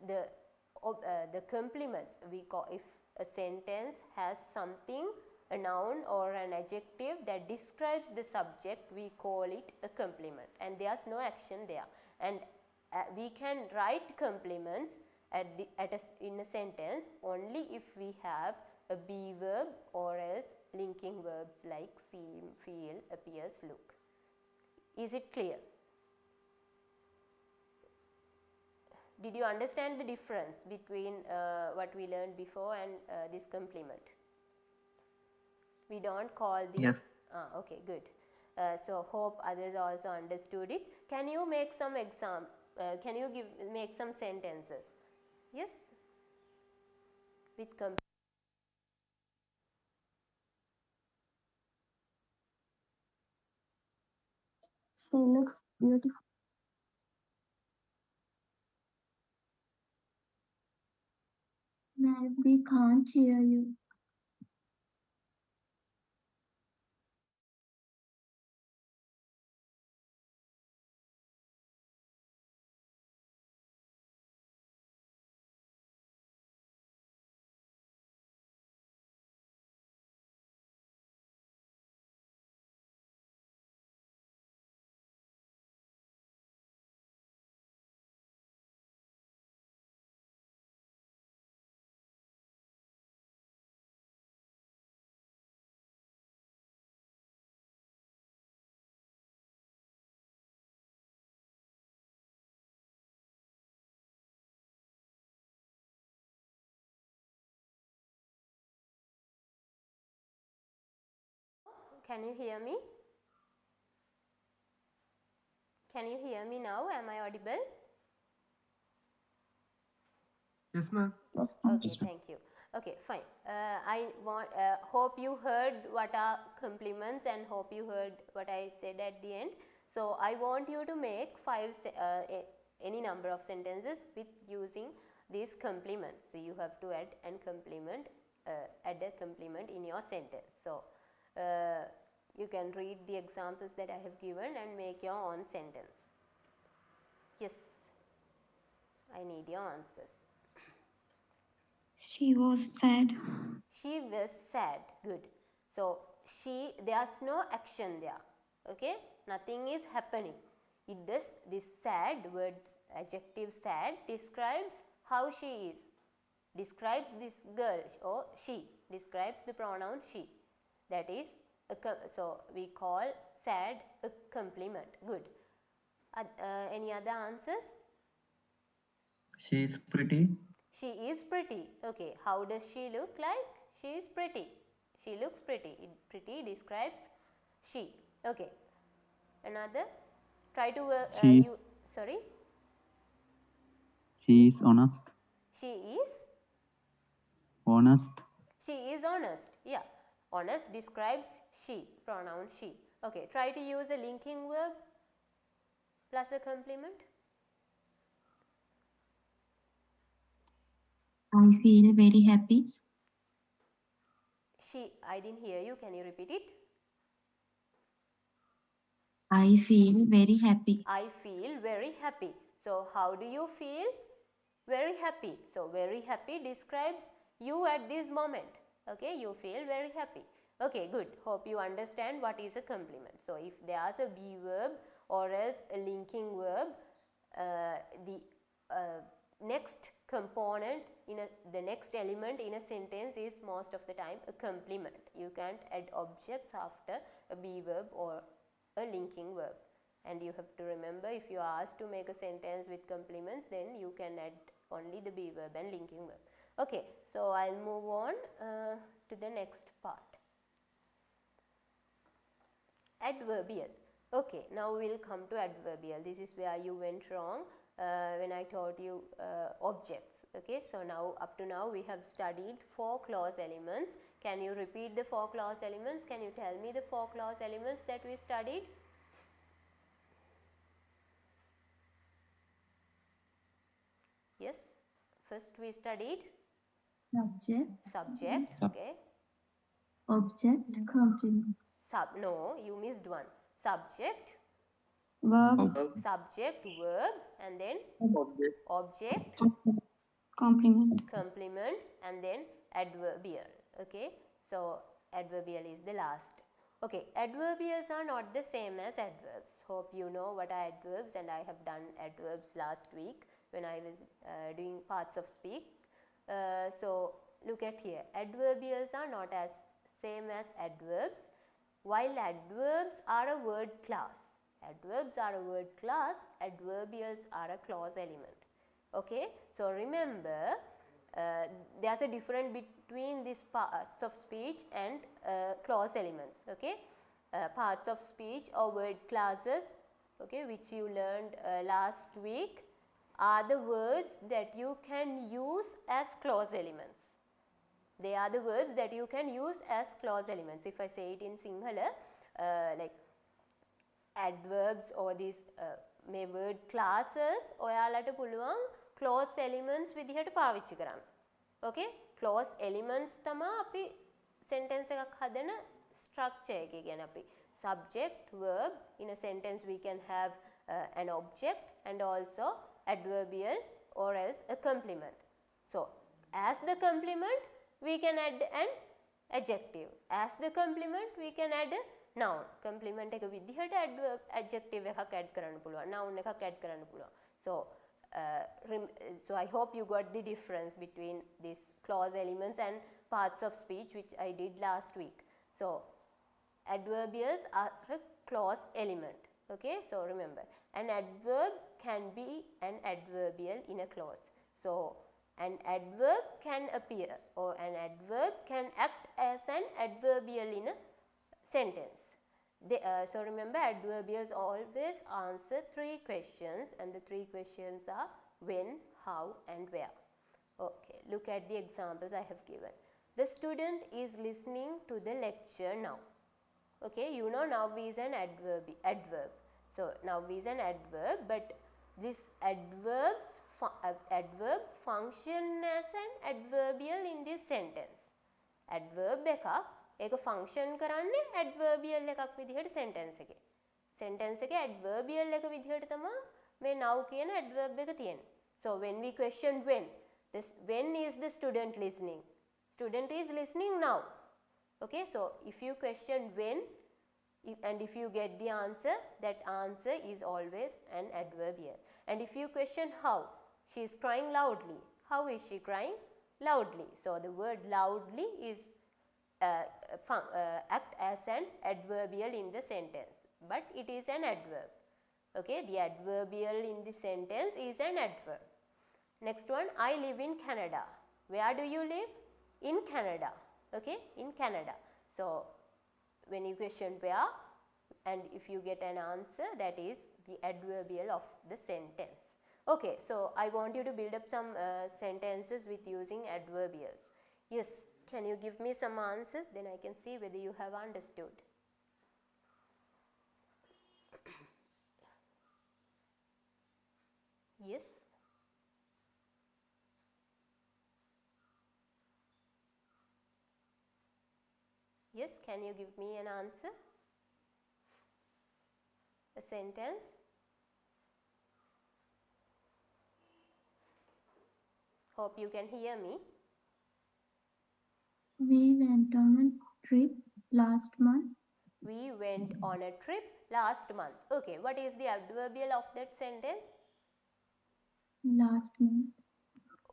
the complements we call, if a sentence has something, a noun or an adjective that describes the subject, we call it a complement, and there's no action there. And we can write complements in a sentence only if we have a be verb or else linking verbs like seem, feel, appears, look. Is it clear? Did you understand the difference between what we learned before and this complement? We don't call these. Yes. Okay, good. So hope others also understood it. Can you make some can you make some sentences? Yes? With She looks beautiful. Ma'am, we can't hear you. Can you hear me? Can you hear me now? Am I audible? Yes, ma'am. Okay, thank you. Okay, fine. I hope you heard what are complements and hope you heard what I said at the end. So I want you to make any number of sentences with using these complements. So you have to add a complement in your sentence. So you can read the examples that I have given and make your own sentence. Yes, I need your answers. She was sad. She was sad. Good. So there's no action there. Okay, nothing is happening. It does, this sad word, adjective sad, describes how she is, describes this girl, or she, describes the pronoun she. That is so we call sad a complement. Good. Any other answers? She is pretty. She is pretty. Okay, how does she look like? She is pretty. She looks pretty. Pretty describes she. Okay. Another? Try to sorry? She is honest. She is? Honest. She is honest. Yeah. Honest describes she, pronoun she. Okay, try to use a linking verb plus a complement. I feel very happy. I didn't hear you. Can you repeat it? I feel very happy. I feel very happy. So how do you feel? Very happy. So very happy describes you at this moment. Okay, you feel very happy. Okay, good. Hope you understand what is a complement. So if there's a be verb or else a linking verb, the next component the next element in a sentence is most of the time a complement. You can't add objects after a be verb or a linking verb. And you have to remember, if you are asked to make a sentence with complements, then you can add only the be verb and linking verb. Okay, so I'll move on to the next part. Adverbial. Okay, now we'll come to adverbial. This is where you went wrong when I taught you objects. Okay, so now up to now we have studied 4 clause elements. Can you repeat the 4 clause elements? Can you tell me the 4 clause elements that we studied? Yes, first we studied subject, okay. Object, complements. No, you missed one. Subject, Verb, subject, verb, and then object, complement. complement, and then adverbial. Okay, so adverbial is the last. Okay, adverbials are not the same as adverbs. Hope you know what are adverbs, and I have done adverbs last week when I was doing parts of speak. So look at here, adverbials are not as same as adverbs, while adverbs are a word class. Adverbs are a word class, adverbials are a clause element. Okay, so remember there's a difference between these parts of speech and clause elements. Okay, parts of speech or word classes, okay, which you learned last week, are the words that you can use as clause elements. They are the words that you can use as clause elements. If I say it in Sinhala, like adverbs or these මේ word classes ඔයාලට පුළුවන් clause elements විදිහට පාවිච්චි කරන්න. Okay? Clause elements තමයි අපි sentence එකක් හදන structure එක. කියන්නේ අපි subject, verb, in a sentence we can have an object and also adverbial or else a complement. So, as the complement we can add an adjective. As the complement we can add a noun. Complement එක විදිහට adjective එකක් add කරන්න පුළුවන්. Noun එකක් add කරන්න පුළුවන්. So I hope you got the difference between these clause elements and parts of speech which I did last week. So adverbials are a clause element. Okay, so remember, an adverb can be an adverbial in a clause. So an adverb can appear or an adverb can act as an adverbial in a sentence. So remember, adverbials always answer 3 questions, and the 3 questions are when, how and where. Okay, look at the examples I have given. The student is listening to the lecture now. Okay, you know now is an adverb. So now is an adverb, but this adverb function as an adverbial in this sentence. Adverb එකක් ඒක function කරන්නේ adverbial එකක් විදිහට sentence එකේ. Sentence එකේ adverbial එක විදිහට තමයි මේ now කියන adverb එක තියෙන්නේ. So when we question when is the student listening? Student is listening now. Okay, so if you question when and if you get the answer, that answer is always an adverbial. And if you question how, she is crying loudly. How is she crying? Loudly. So the word loudly is act as an adverbial in the sentence, but it is an adverb. Okay, the adverbial in the sentence is an adverb. Next one, I live in Canada. Where do you live? In Canada. Okay, in Canada. So when you question where and if you get an answer, that is the adverbial of the sentence. Okay, so I want you to build up some sentences with using adverbials. Yes, can you give me some answers? Then I can see whether you have understood. Yes. Yes, can you give me an answer? A sentence. Hope you can hear me. We went on a trip last month. We went on a trip last month. Okay, what is the adverbial of that sentence? Last month.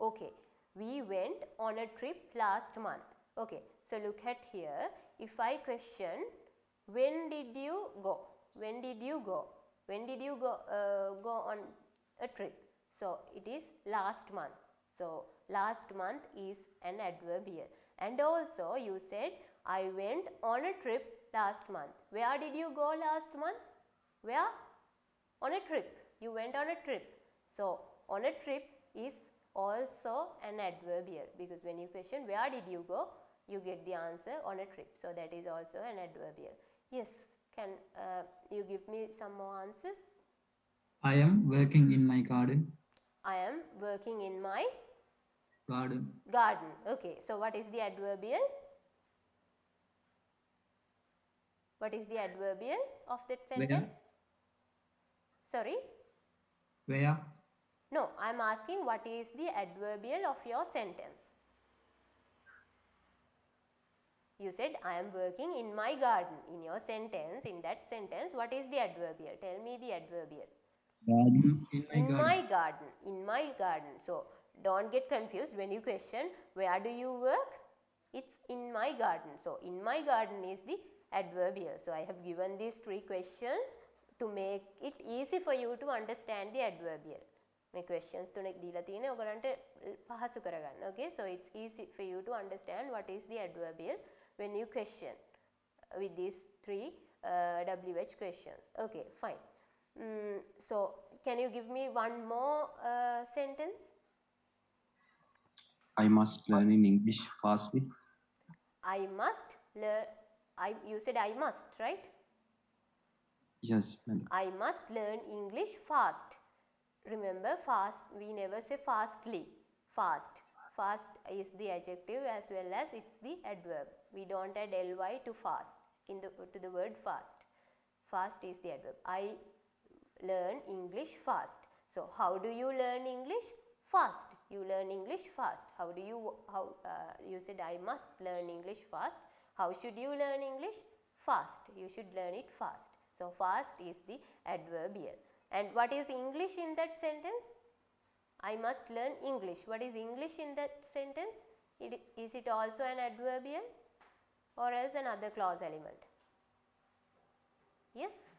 Okay, we went on a trip last month. Okay, so look at here. If I question, when did you go? When did you go? When did you go on a trip? So it is last month. So last month is an adverbial. And also you said I went on a trip last month. Where did you go last month? Where? On a trip. You went on a trip. So on a trip is also an adverbial, because when you question where did you go, you get the answer on a trip. So that is also an adverbial. Yes, can you give me some more answers? I am working in my garden. I am working in my Garden. garden. Okay, so what is the adverbial? What is the adverbial of that sentence? Where? Sorry? Where? No, I am asking what is the adverbial of your sentence. You said I am working in my garden. In your sentence, in that sentence, what is the adverbial? Tell me the adverbial. Garden. In my garden. My garden. In my garden. So don't get confused when you question where do you work? It's in my garden. So in my garden is the adverbial. So I have given these 3 questions to make it easy for you to understand the adverbial. මේ questions තුනෙක් දීලා තියෙන්නේ ඔයගලන්ට පහසු කරගන්න. Okay, so it's easy for you to understand what is the adverbial when you question with these 3 WH questions. Okay, fine. So can you give me one more sentence? I must learn in English fastly. I must learn. You said I must, right? Yes, madam. I must learn English fast. Remember, fast, we never say fastly. Fast. Fast is the adjective as well as it's the adverb. We don't add ly to fast to the word fast. Fast is the adverb. I learn English fast. So how do you learn English? Fast. You learn English fast. You said I must learn English fast. How should you learn English? Fast. You should learn it fast. So fast is the adverbial. And what is English in that sentence? I must learn English. What is English in that sentence? Is it also an adverbial or else another clause element? Yes?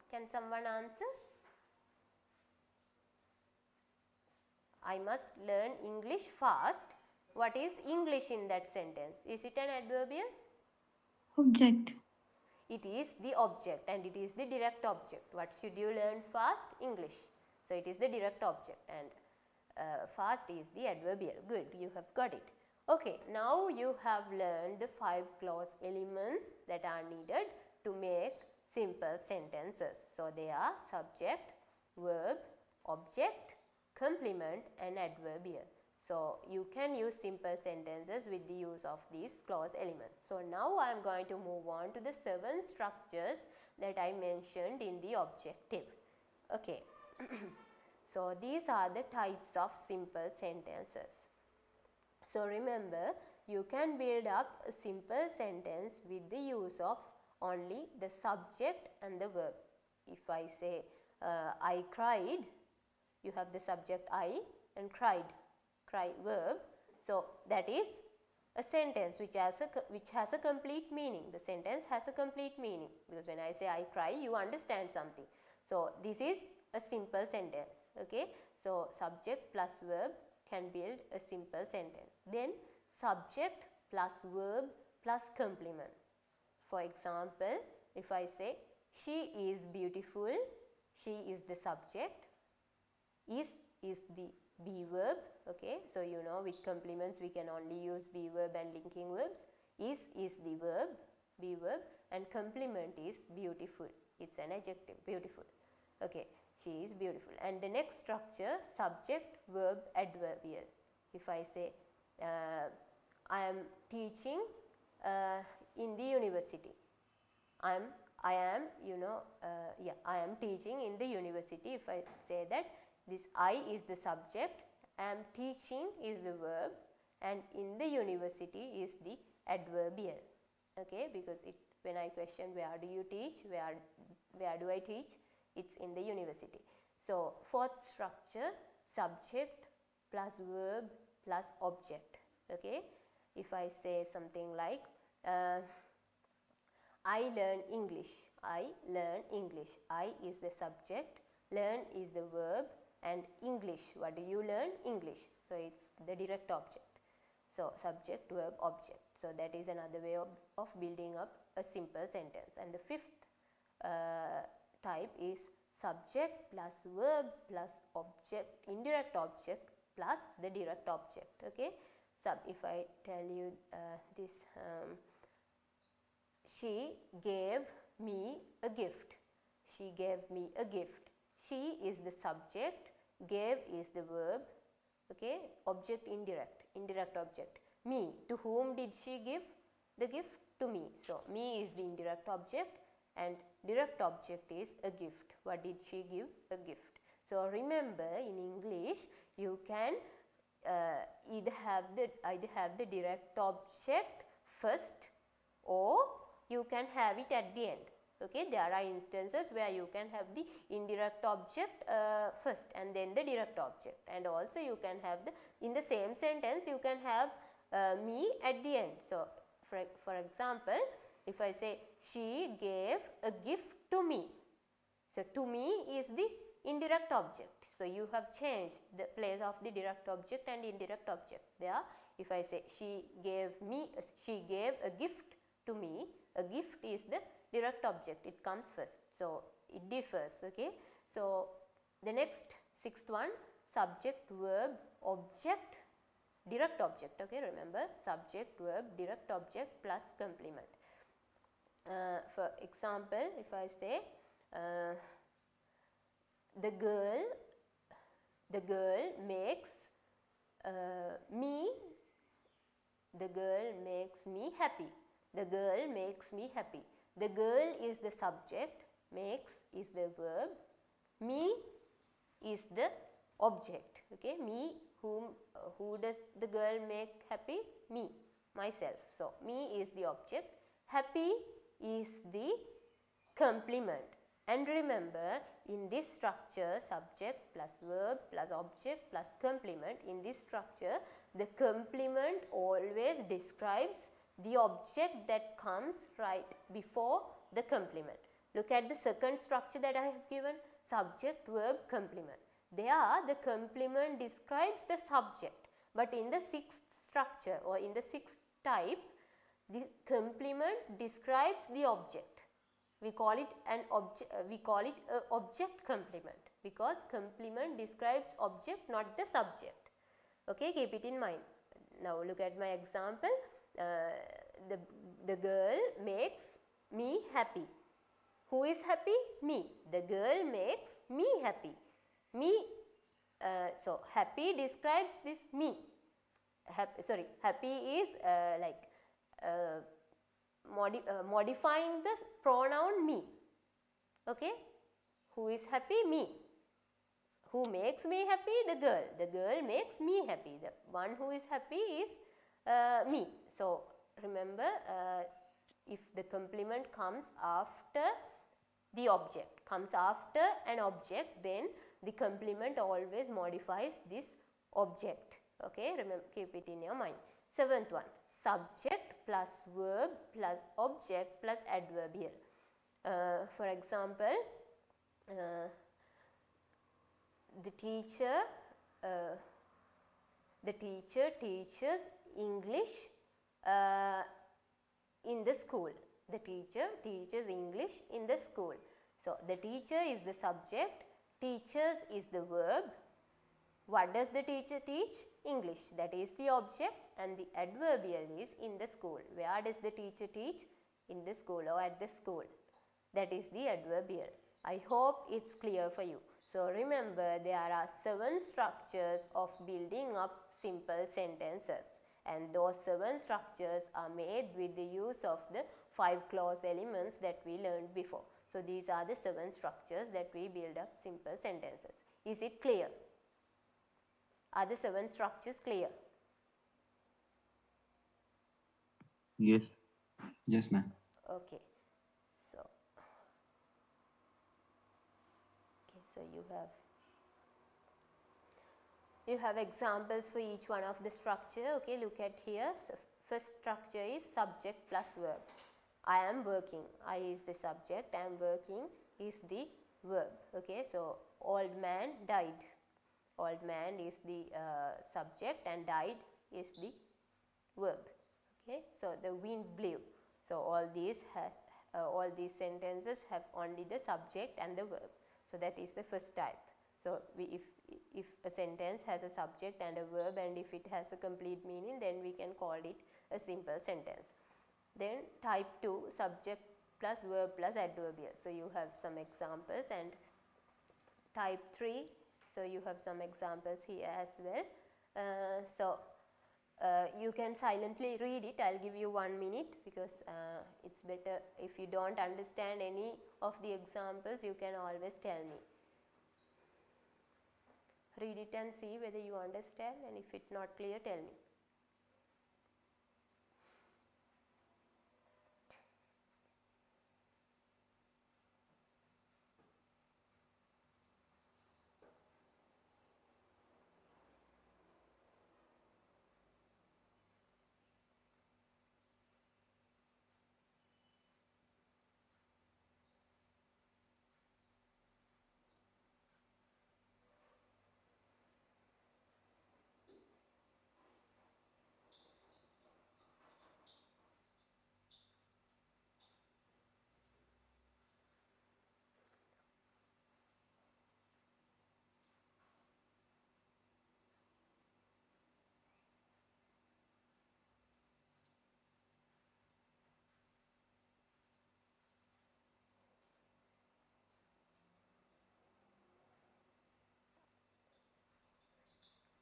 Can someone answer? I must learn English fast. What is English in that sentence? Is it an adverbial? Object. It is the object and it is the direct object. What should you learn fast? English. So it is the direct object and fast is the adverbial. Good, you have got it. Okay, now you have learned the 5 clause elements that are needed to make simple sentences. So they are subject, verb, object, complement and adverbial. So you can use simple sentences with the use of these clause elements. So now I am going to move on to the 7 structures that I mentioned in the objective. Okay. So these are the types of simple sentences. So remember, you can build up a simple sentence with the use of only the subject and the verb. If I say I cried, you have the subject I and cried. Cry verb. So that is a sentence which has a complete meaning. The sentence has a complete meaning because when I say I cry, you understand something. So this is a simple sentence. Okay. So subject plus verb can build a simple sentence. Then subject plus verb plus complement. For example, if I say she is beautiful, she is the subject, is the be verb. Okay, so you know with complements we can only use be verb and linking verbs. Is the verb, be verb, and complement is beautiful. It's an adjective, beautiful. Okay, she is beautiful. And the next structure, subject, verb, adverbial. If I say I am teaching in the university. I am teaching in the university. If I say that, this I is the subject, am teaching is the verb, and in the university is the adverbial. Okay, because when I question where do you teach, where do I teach, it's in the university. So fourth structure, subject plus verb plus object. Okay, if I say something like I learn English. I learn English. I is the subject, learn is the verb, and English. What do you learn? English. So it's the direct object. So subject, verb, object. So that is another way of building up a simple sentence. And the fifth type is subject plus verb plus object, indirect object plus the direct object. Okay. If I tell you this, she gave me a gift. She gave me a gift. She is the subject, gave is the verb, okay, object indirect, indirect object. Me, to whom did she give the gift? To me. So me is the indirect object and direct object is a gift. What did she give? A gift. So remember, in English you can either have the direct object first or you can have it at the end. Okay, there are instances where you can have the indirect object first and then the direct object, and also you can have in the same sentence you can have me at the end. So for example, if I say she gave a gift to me, so to me is the indirect object. So you have changed the place of the direct object and indirect object there. If I say she gave a gift to me, a gift is the direct object, it comes first. So it differs. Okay. So the next sixth one, subject, verb, object, direct object. Okay, remember, subject, verb, direct object plus complement. For example, if I say the girl makes me happy. The girl makes me happy. The girl is the subject, makes is the verb, me is the object. Okay, me, who does the girl make happy? Me, myself. So me is the object, happy is the complement. And remember, in this structure, subject plus verb plus object plus complement, in this structure the complement always describes the object that comes right before the complement. Look at the second structure that I have given, subject, verb, complement. There the complement describes the subject, but in the sixth structure or in the sixth type, the complement describes the object. We call it an object. We call it a object complement because complement describes object, not the subject. Okay, keep it in mind. Now look at my example. The girl makes me happy. Who is happy? Me. The girl makes me happy. Me. So happy describes this me. Happy is modifying the pronoun me. Okay, who is happy? Me. Who makes me happy? The girl. The girl makes me happy. The one who is happy is me. So remember, if the complement comes after the object, comes after an object, then the complement always modifies this object. Okay, remember, keep it in your mind. Seventh one, subject plus verb plus object plus adverbial. For example, the teacher teaches English in the school. The teacher teaches English in the school. So the teacher is the subject, teaches is the verb. What does the teacher teach? English. That is the object, and the adverbial is in the school. Where does the teacher teach? In the school or at the school. That is the adverbial. I hope it's clear for you. So remember, there are 7 structures of building up simple sentences, and those 7 structures are made with the use of the 5 clause elements that we learned before. So these are the 7 structures that we build up simple sentences. Is it clear? Are the 7 structures clear? Yes. Yes, ma'am. Okay. So you have examples for each one of the structure. Okay, look at here. So first structure is subject plus verb. I am working. I is the subject, I am working is the verb. Okay, so old man died. Old man is the subject and died is the verb. Okay, so the wind blew. So all these sentences have only the subject and the verb. So that is the first type. So if a sentence has a subject and a verb, and if it has a complete meaning, then we can call it a simple sentence. Then type 2, subject plus verb plus adverbial. So you have some examples, and type 3, so you have some examples here as well. You can silently read it. I'll give you 1 minute, because it's better if you don't understand any of the examples, you can always tell me. Read it and see whether you understand, and if it's not clear, tell me.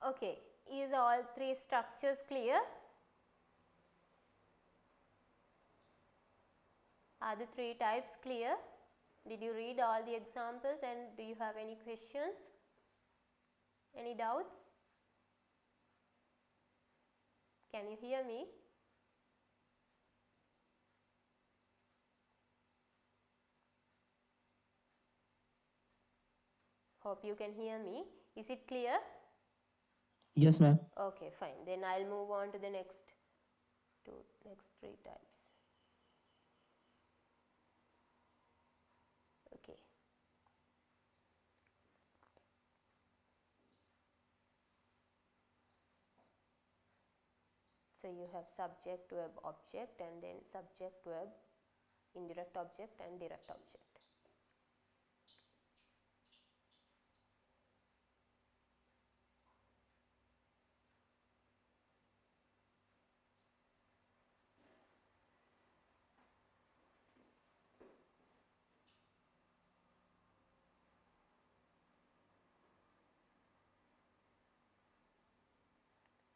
Okay, is all 3 structures clear? Are the 3 types clear? Did you read all the examples, and do you have any questions? Any doubts? Can you hear me? Hope you can hear me. Is it clear? Yes, ma'am. Okay, fine. Then I'll move on to the next 3 types. Okay. So you have subject, verb, object, and then subject, verb, indirect object and direct object.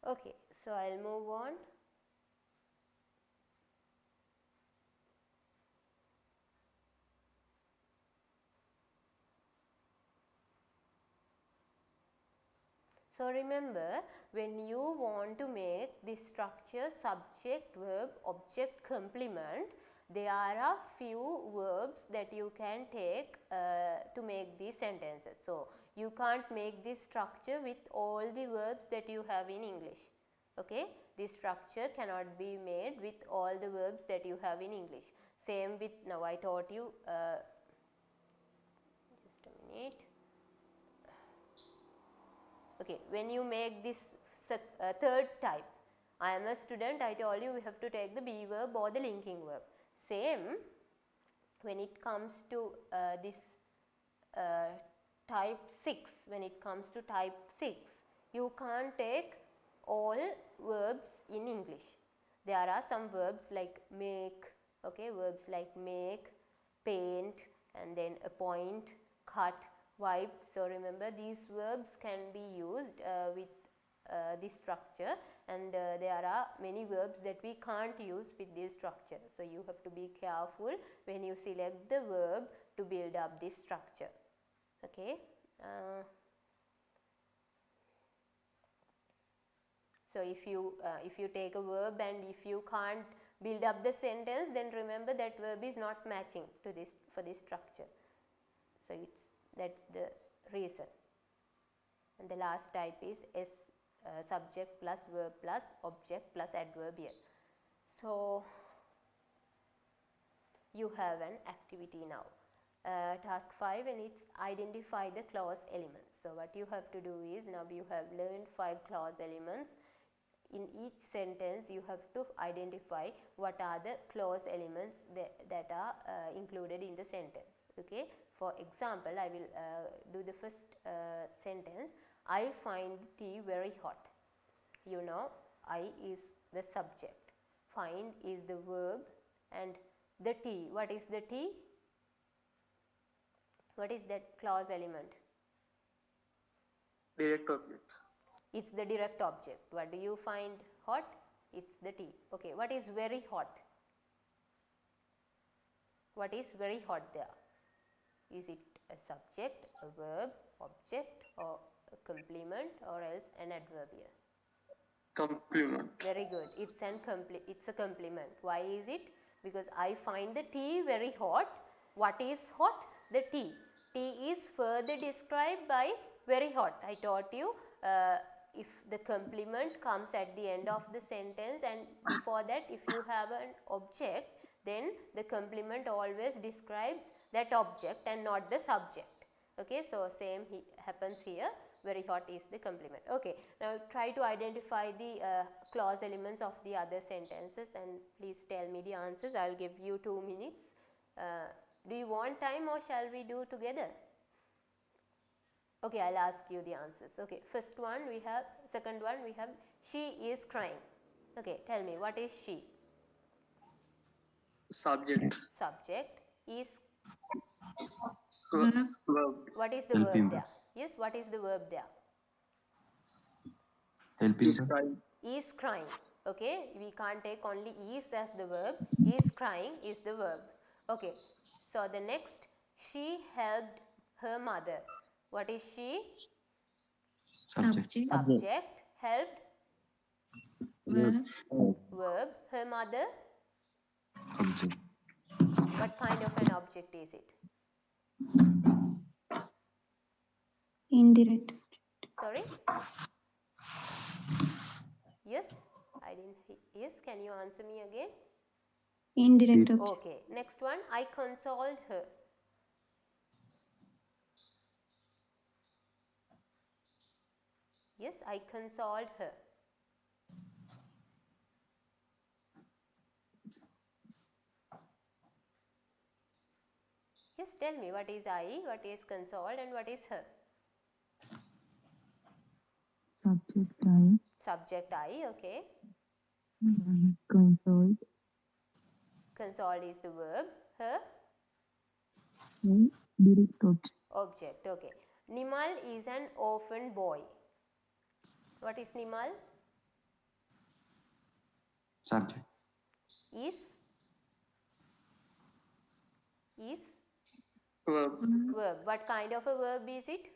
Okay, so I'll move on. So remember, when you want to make this structure subject, verb, object, complement, there are few verbs that you can take to make these sentences. So you can't make this structure with all the verbs that you have in English. Okay, this structure cannot be made with all the verbs that you have in English. Same with, now I taught you, just a minute. Okay, when you make this third type, I am a student, I told you we have to take the be verb or the linking verb. Same, when it comes to this type 6, when it comes to type 6, you can't take all verbs in English. There are some verbs like make, okay, verbs like make, paint, and then appoint, cut, wipe. So remember, these verbs can be used with this structure, and there are many verbs that we can't use with this structure. So you have to be careful when you select the verb to build up this structure. Okay. So if you take a verb and if you can't build up the sentence, then remember that verb is not matching to this for this structure. So that's the reason. And the last type is subject plus verb plus object plus adverbial. So you have an activity now. Task 5, and it's identify the clause elements. So what you have to do is, now you have learned 5 clause elements. In each sentence you have to identify what are the clause elements that are included in the sentence. Okay, for example, I will do the first sentence. I find the tea very hot. You know, I is the subject, find is the verb, and the tea, what is the tea? What is that clause element? Direct object. It's the direct object. What do you find hot? It's the tea. Okay, what is very hot? What is very hot there? Is it a subject, a verb, object, or a complement, or else an adverbial? Complement. Very good. It's a complement. Why is it? Because I find the tea very hot. What is hot? The tea. Tea is further described by very hot. I taught you if the complement comes at the end of the sentence, and before that if you have an object, then the complement always describes that object and not the subject. Okay, so same happens here. Very hot is the complement. Okay, now try to identify the clause elements of the other sentences and please tell me the answers. I will give you 2 minutes. Do you want time or shall we do together? Okay, I'll ask you the answers. Okay, first one we have, second one we have, she is crying. Okay, tell me, what is she? Subject. Subject. Is, Verb. what is the Helping verb verb. there? Yes, what is the verb there? Helping Is verb. crying. Is crying. Okay, we can't take only is as the verb. Is crying is the verb. Okay, so the next, she helped her mother. What is she? Subject. Subject. Helped, Verb. verb. Her mother, Object. what kind of an object is it? Indirect. Sorry? Yes? I didn't yes, can you answer me again? Indirect object. Okay, next one, I consoled her. Yes, I consoled her. Yes, tell me, what is I, what is consoled, and what is her? Subject I. Subject I, okay. Consoled. Consoled is the verb. Her? Direct object. Object, okay. Nimal is an orphan boy. What is Nimal? Subject. Is? Is? Verb. Verb. What kind of a verb is it?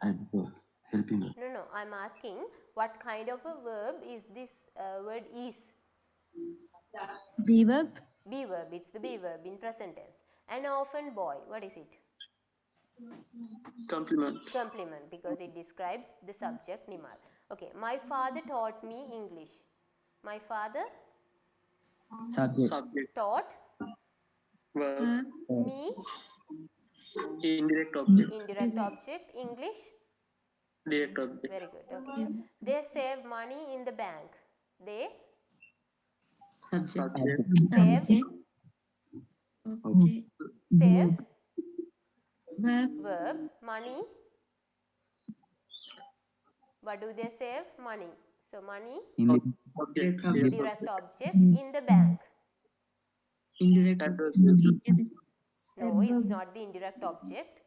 Adverb. Helping verb. No, I'm asking what kind of a verb is this word is? Be verb. Be verb, it's the be verb in present tense. An orphan boy, what is it? Complement. Complement, because it describes the subject Nimal. Okay, my father taught me English. My father Subject. taught Verb. me, Indirect object. indirect object, English. Direct object. Very good, okay. They save money in the bank. They Subject. save, save, Verb. verb, money. What do they save? Money. So money, Object. direct object, in the bank. Indirect. Adverbial. No, it's not the indirect object.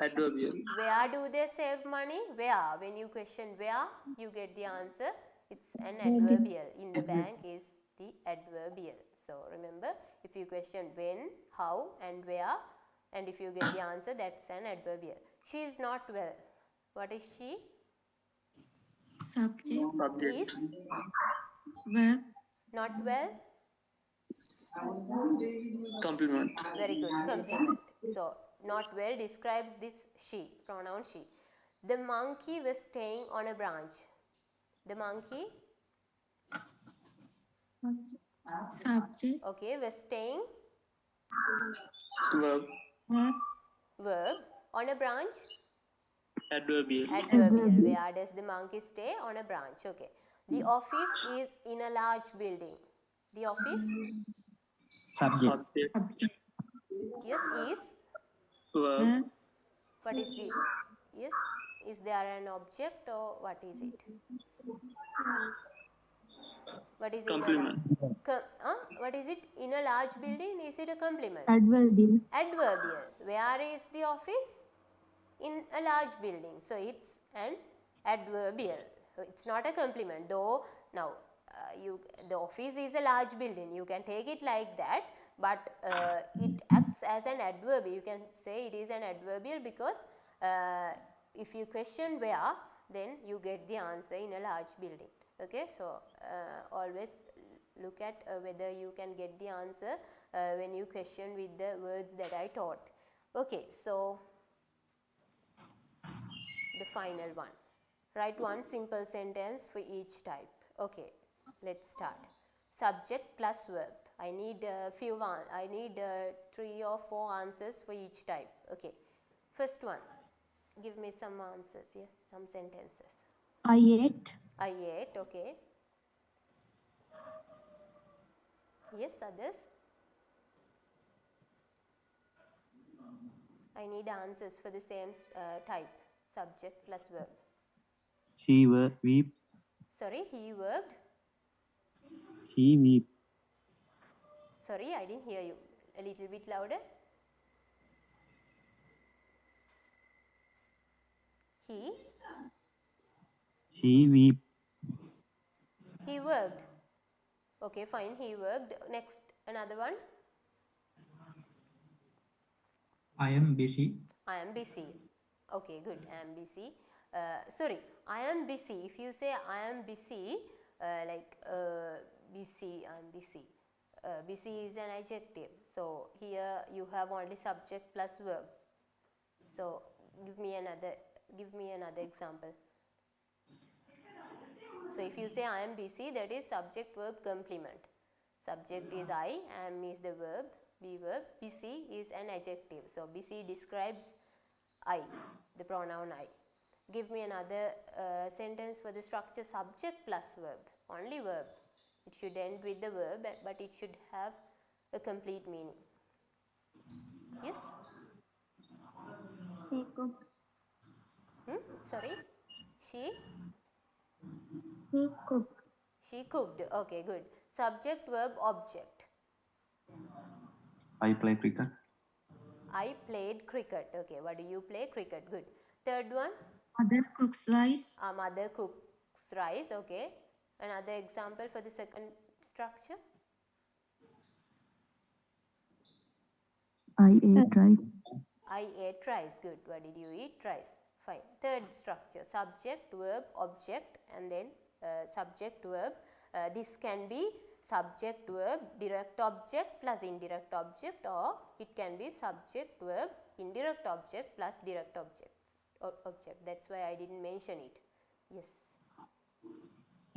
Adverbial. Where do they save money? Where? When you question where, you get the answer. It's an adverbial. In the bank is the adverbial. So remember, if you question when, how, and where, and if you get the answer, that's an adverbial. She is not well. What is she? Subject. Subject. Is Verb. not well. Complement. Very good, complement. So not well describes this she, pronoun she. The monkey was staying on a branch. The monkey Subject. Okay, we're staying. Verb. Verb. Verb. On a branch. Adverbial. Adverbial. Where does the monkey stay? On a branch. Okay. The office is in a large building. The office. Subject. Subject. Object. Yes, is. Verb. Verb. What is the, yes, is there an object or what is it? What is in a large, Complement. what is it? In a large building, is it a complement? Adverbial. Adverbial. Where is the office? In a large building. So it's an adverbial. So it's not a complement. Though now the office is a large building. You can take it like that, but it acts as an adverbial. You can say it is an adverbial because if you question where, then you get the answer in a large building. Okay, so always look at whether you can get the answer when you question with the words that I taught. Okay, so the final one. Write one simple sentence for each type. Okay, let's start. Subject plus verb. I need I need 3 or 4 answers for each type. Okay, first one. Give me some answers. Yes, some sentences. I ate. I ate. Okay. Yes, others. I need answers for the same type. Subject plus verb. She weeps. Sorry, he worked. He weeps. Sorry, I didn't hear you. A little bit louder. She weeps. He worked. Okay, fine. He worked. Next, another one. I am busy. I am busy. Okay, good. I am busy. Sorry, I am busy. If you say I am busy, busy, I am busy. Busy is an adjective. So here you have only subject plus verb. So give me another example. So if you say I am busy, that is subject verb complement. Subject is I, am is the verb, be verb, busy is an adjective. So busy describes I, the pronoun I. Give me another sentence for the structure subject plus verb, only verb. It should end with the verb, but it should have a complete meaning. Yes? She cooked. Sorry? She cooked. She cooked. Okay, good. Subject, verb, object. I play cricket. I played cricket. Okay, what do you play? Cricket. Good. Third one. Mother cooks rice. Mother cooks rice. Okay. Another example for the second structure. I ate rice. I ate rice. Good. What did you eat? Rice. Fine. Third structure. Subject, verb, object, and then subject, verb. This can be subject, verb, direct object plus indirect object, or it can be subject, verb, indirect object plus direct object. That's why I didn't mention it. Yes.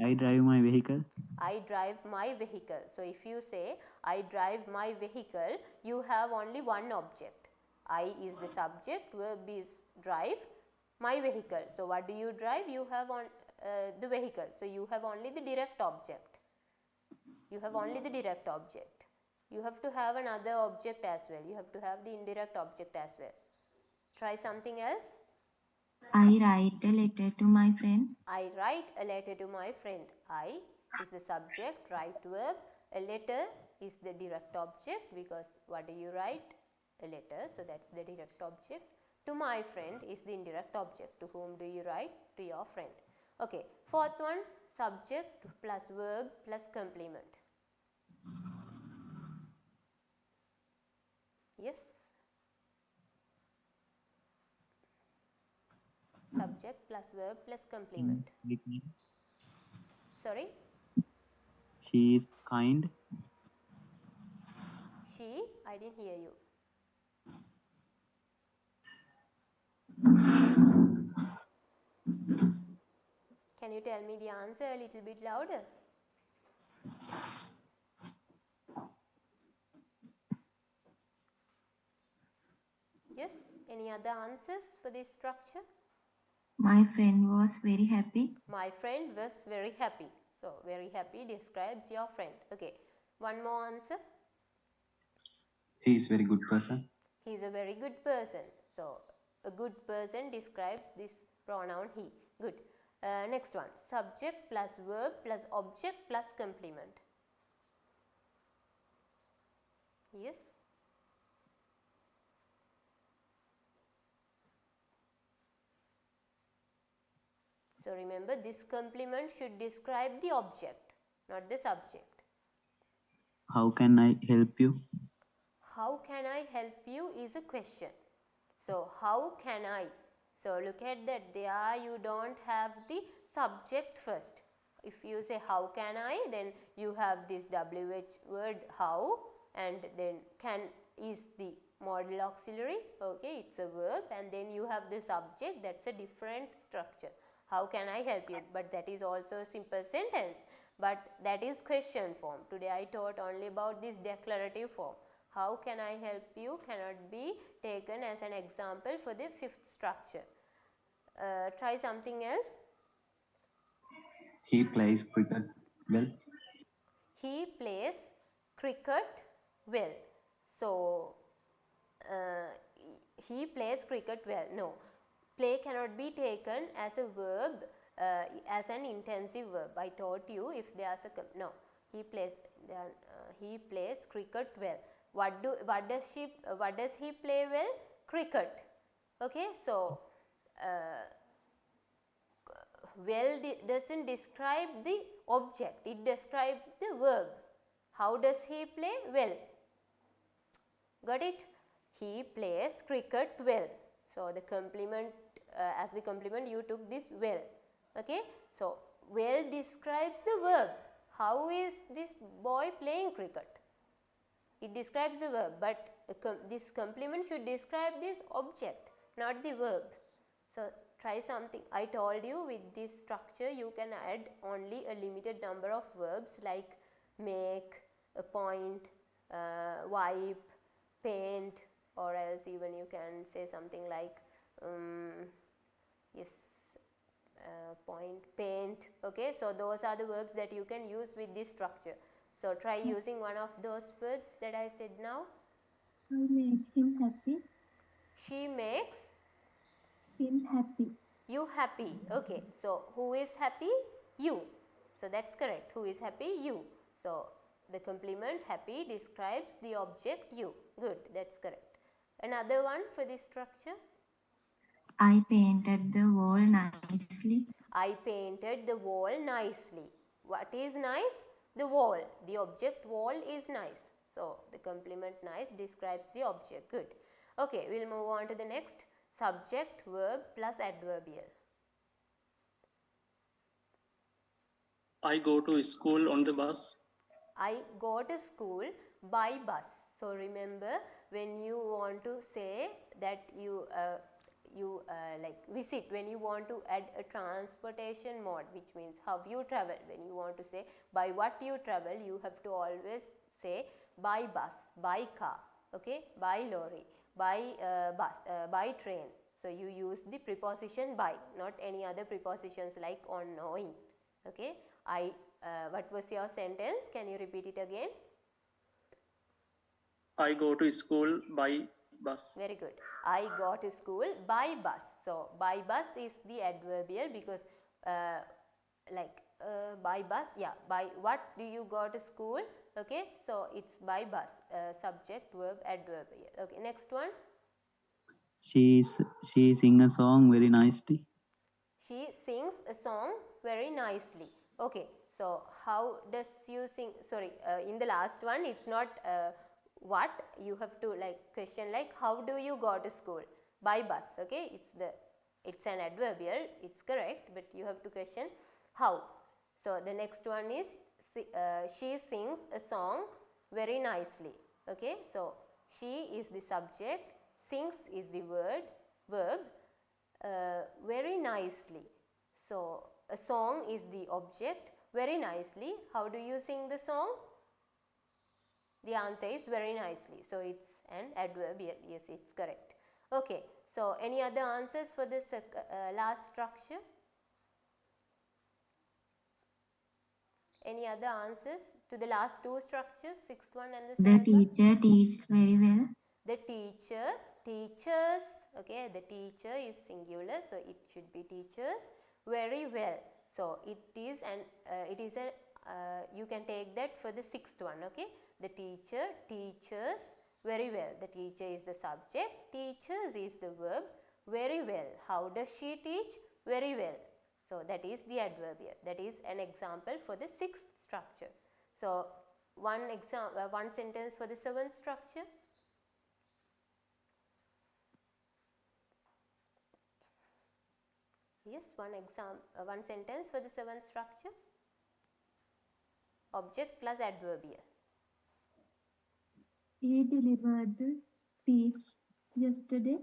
I drive my vehicle. I drive my vehicle. So if you say I drive my vehicle, you have only one object. I is the subject, verb is drive, my vehicle. So what do you drive? You have on the vehicle. So you have only the direct object. You have only the direct object. You have to have another object as well. You have to have the indirect object as well. Try something else. I write a letter to my friend. I write a letter to my friend. I is the subject, write verb. A letter is the direct object because what do you write? A letter, so that's the direct object. To my friend is the indirect object. To whom do you write? To your friend. Okay, fourth one, subject plus verb plus complement. Yes? Subject plus verb plus complement. Sorry? She is kind. She, I didn't hear you. Can you tell me the answer a little bit louder? Any other answers for this structure? My friend was very happy. My friend was very happy. So, very happy describes your friend. Okay. One more answer. He is very good person. He is a very good person. So, a good person describes this pronoun he. Good. Next one. Subject plus verb plus object plus complement. Yes. So, remember this complement should describe the object, not the subject. How can I help you? How can I help you is a question. So, how can I? So, look at that, there you don't have the subject first. If you say how can I, then you have this WH word how, and then can is the modal auxiliary, okay, it's a verb, and then you have the subject, that's a different structure. How can I help you? But that is also a simple sentence, but that is question form. Today I taught only about this declarative form. How can I help you cannot be taken as an example for the fifth structure. Try something else. He plays cricket well. He plays cricket well. So, he plays cricket well. No, play cannot be taken as a verb, as an intensive verb. I taught you if there's a no. He plays cricket well. What does he play well? Cricket. Okay, so well doesn't describe the object, it describes the verb. How does he play? Well. Got it? He plays cricket well. So, the complement, as the complement you took this well. Okay. So, well describes the verb. How is this boy playing cricket? It describes the verb, but this complement should describe this object, not the verb. So, try something. I told you with this structure you can add only a limited number of verbs like make, appoint, wipe, paint, or else even you can say something like yes, point, paint. Okay, so those are the verbs that you can use with this structure. So try using one of those words that I said now. I make him happy. She makes Him happy. you happy. Okay, so who is happy? You. So that's correct. Who is happy? You. So the complement happy describes the object you. Good, that's correct. Another one for this structure. I painted the wall nicely. I painted the wall nicely. What is nice? The wall. The object wall is nice. So the complement nice describes the object. Good. Okay, we'll move on to the next. Subject, verb plus adverbial. I go to school on the bus. I go to school by bus. So remember, when you want to say that you like visit, when you want to add a transportation mode, which means how you travel, when you want to say by what you travel, you have to always say by bus, by car, okay, by lorry, by bus, by train. So you use the preposition by, not any other prepositions like on or in. Okay, what was your sentence? Can you repeat it again? I go to school by bus. Very good. I go to school by bus. So by bus is the adverbial because by bus, yeah, by what do you go to school? Okay, so it's by bus, subject, verb, adverbial. Okay, next one. She sing a song very nicely. She sings a song very nicely. Okay, so how does you sing? Sorry, in the last one it's not what, you have to like question like how do you go to school? By bus. Okay, it's an adverbial, it's correct, but you have to question how. So the next one is she sings a song very nicely. Okay, so she is the subject, sings is the verb, very nicely. So a song is the object, very nicely. How do you sing the song? The answer is very nicely. So it's an adverbial. Yes, it's correct. Okay, so any other answers for this last structure? Any other answers to the last two structures, sixth one and the The seventh one? teacher teaches very well. The teacher teaches, okay, the teacher is singular, so it should be teaches very well. So it is you can take that for the sixth one, okay. The teacher teaches very well. The teacher is the subject, teaches is the verb, very well. How does she teach? Very well. So that is the adverb here. That is an example for the sixth structure. So one sentence for the seventh structure. Yes, one sentence for the seventh structure. Object plus adverbial. He delivered the speech yesterday.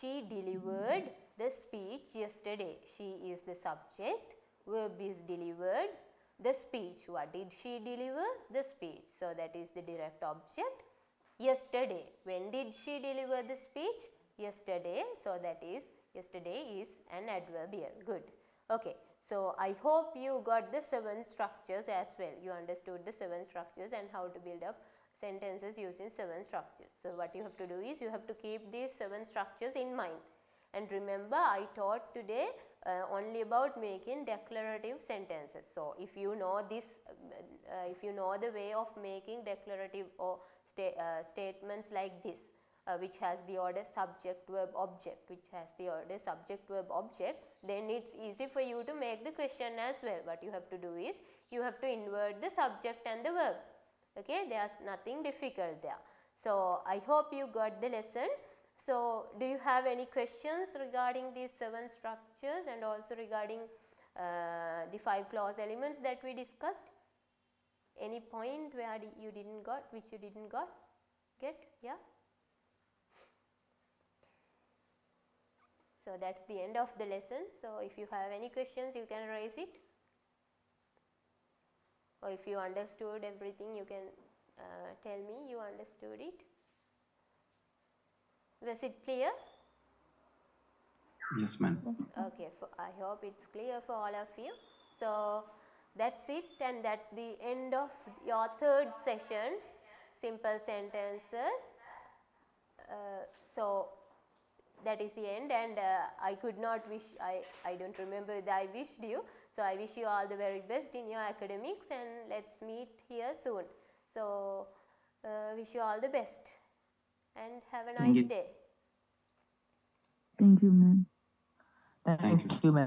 She delivered the speech yesterday. She is the subject. Verb is delivered. The speech. What did she deliver? The speech. So that is the direct object. Yesterday. When did she deliver the speech? Yesterday. So that is yesterday is an adverbial. Good. Okay. So I hope you got the 7 structures as well. You understood the 7 structures and how to build up sentences using 7 structures. So what you have to do is you have to keep these 7 structures in mind. And remember, I taught today only about making declarative sentences. So if you know this, if you know the way of making declarative or statements like this, which has the order subject verb object, then it's easy for you to make the question as well. What you have to do is you have to invert the subject and the verb. Okay, there's nothing difficult there. So I hope you got the lesson. So do you have any questions regarding these 7 structures and also regarding the 5 clause elements that we discussed? Any point where you didn't got, which you didn't get? Yeah. So that's the end of the lesson. So if you have any questions, you can raise it. Or if you understood everything, you can tell me you understood it. Was it clear? Yes, ma'am. Okay, I hope it's clear for all of you. So that's it, and that's the end of your third session, simple sentences. So that is the end, and I could not wish, I don't remember that I wished you. So I wish you all the very best in your academics, and let's meet here soon. So wish you all the best and have a Thank nice you. day. Thank you, ma'am. Thank you. Thank you, ma'am.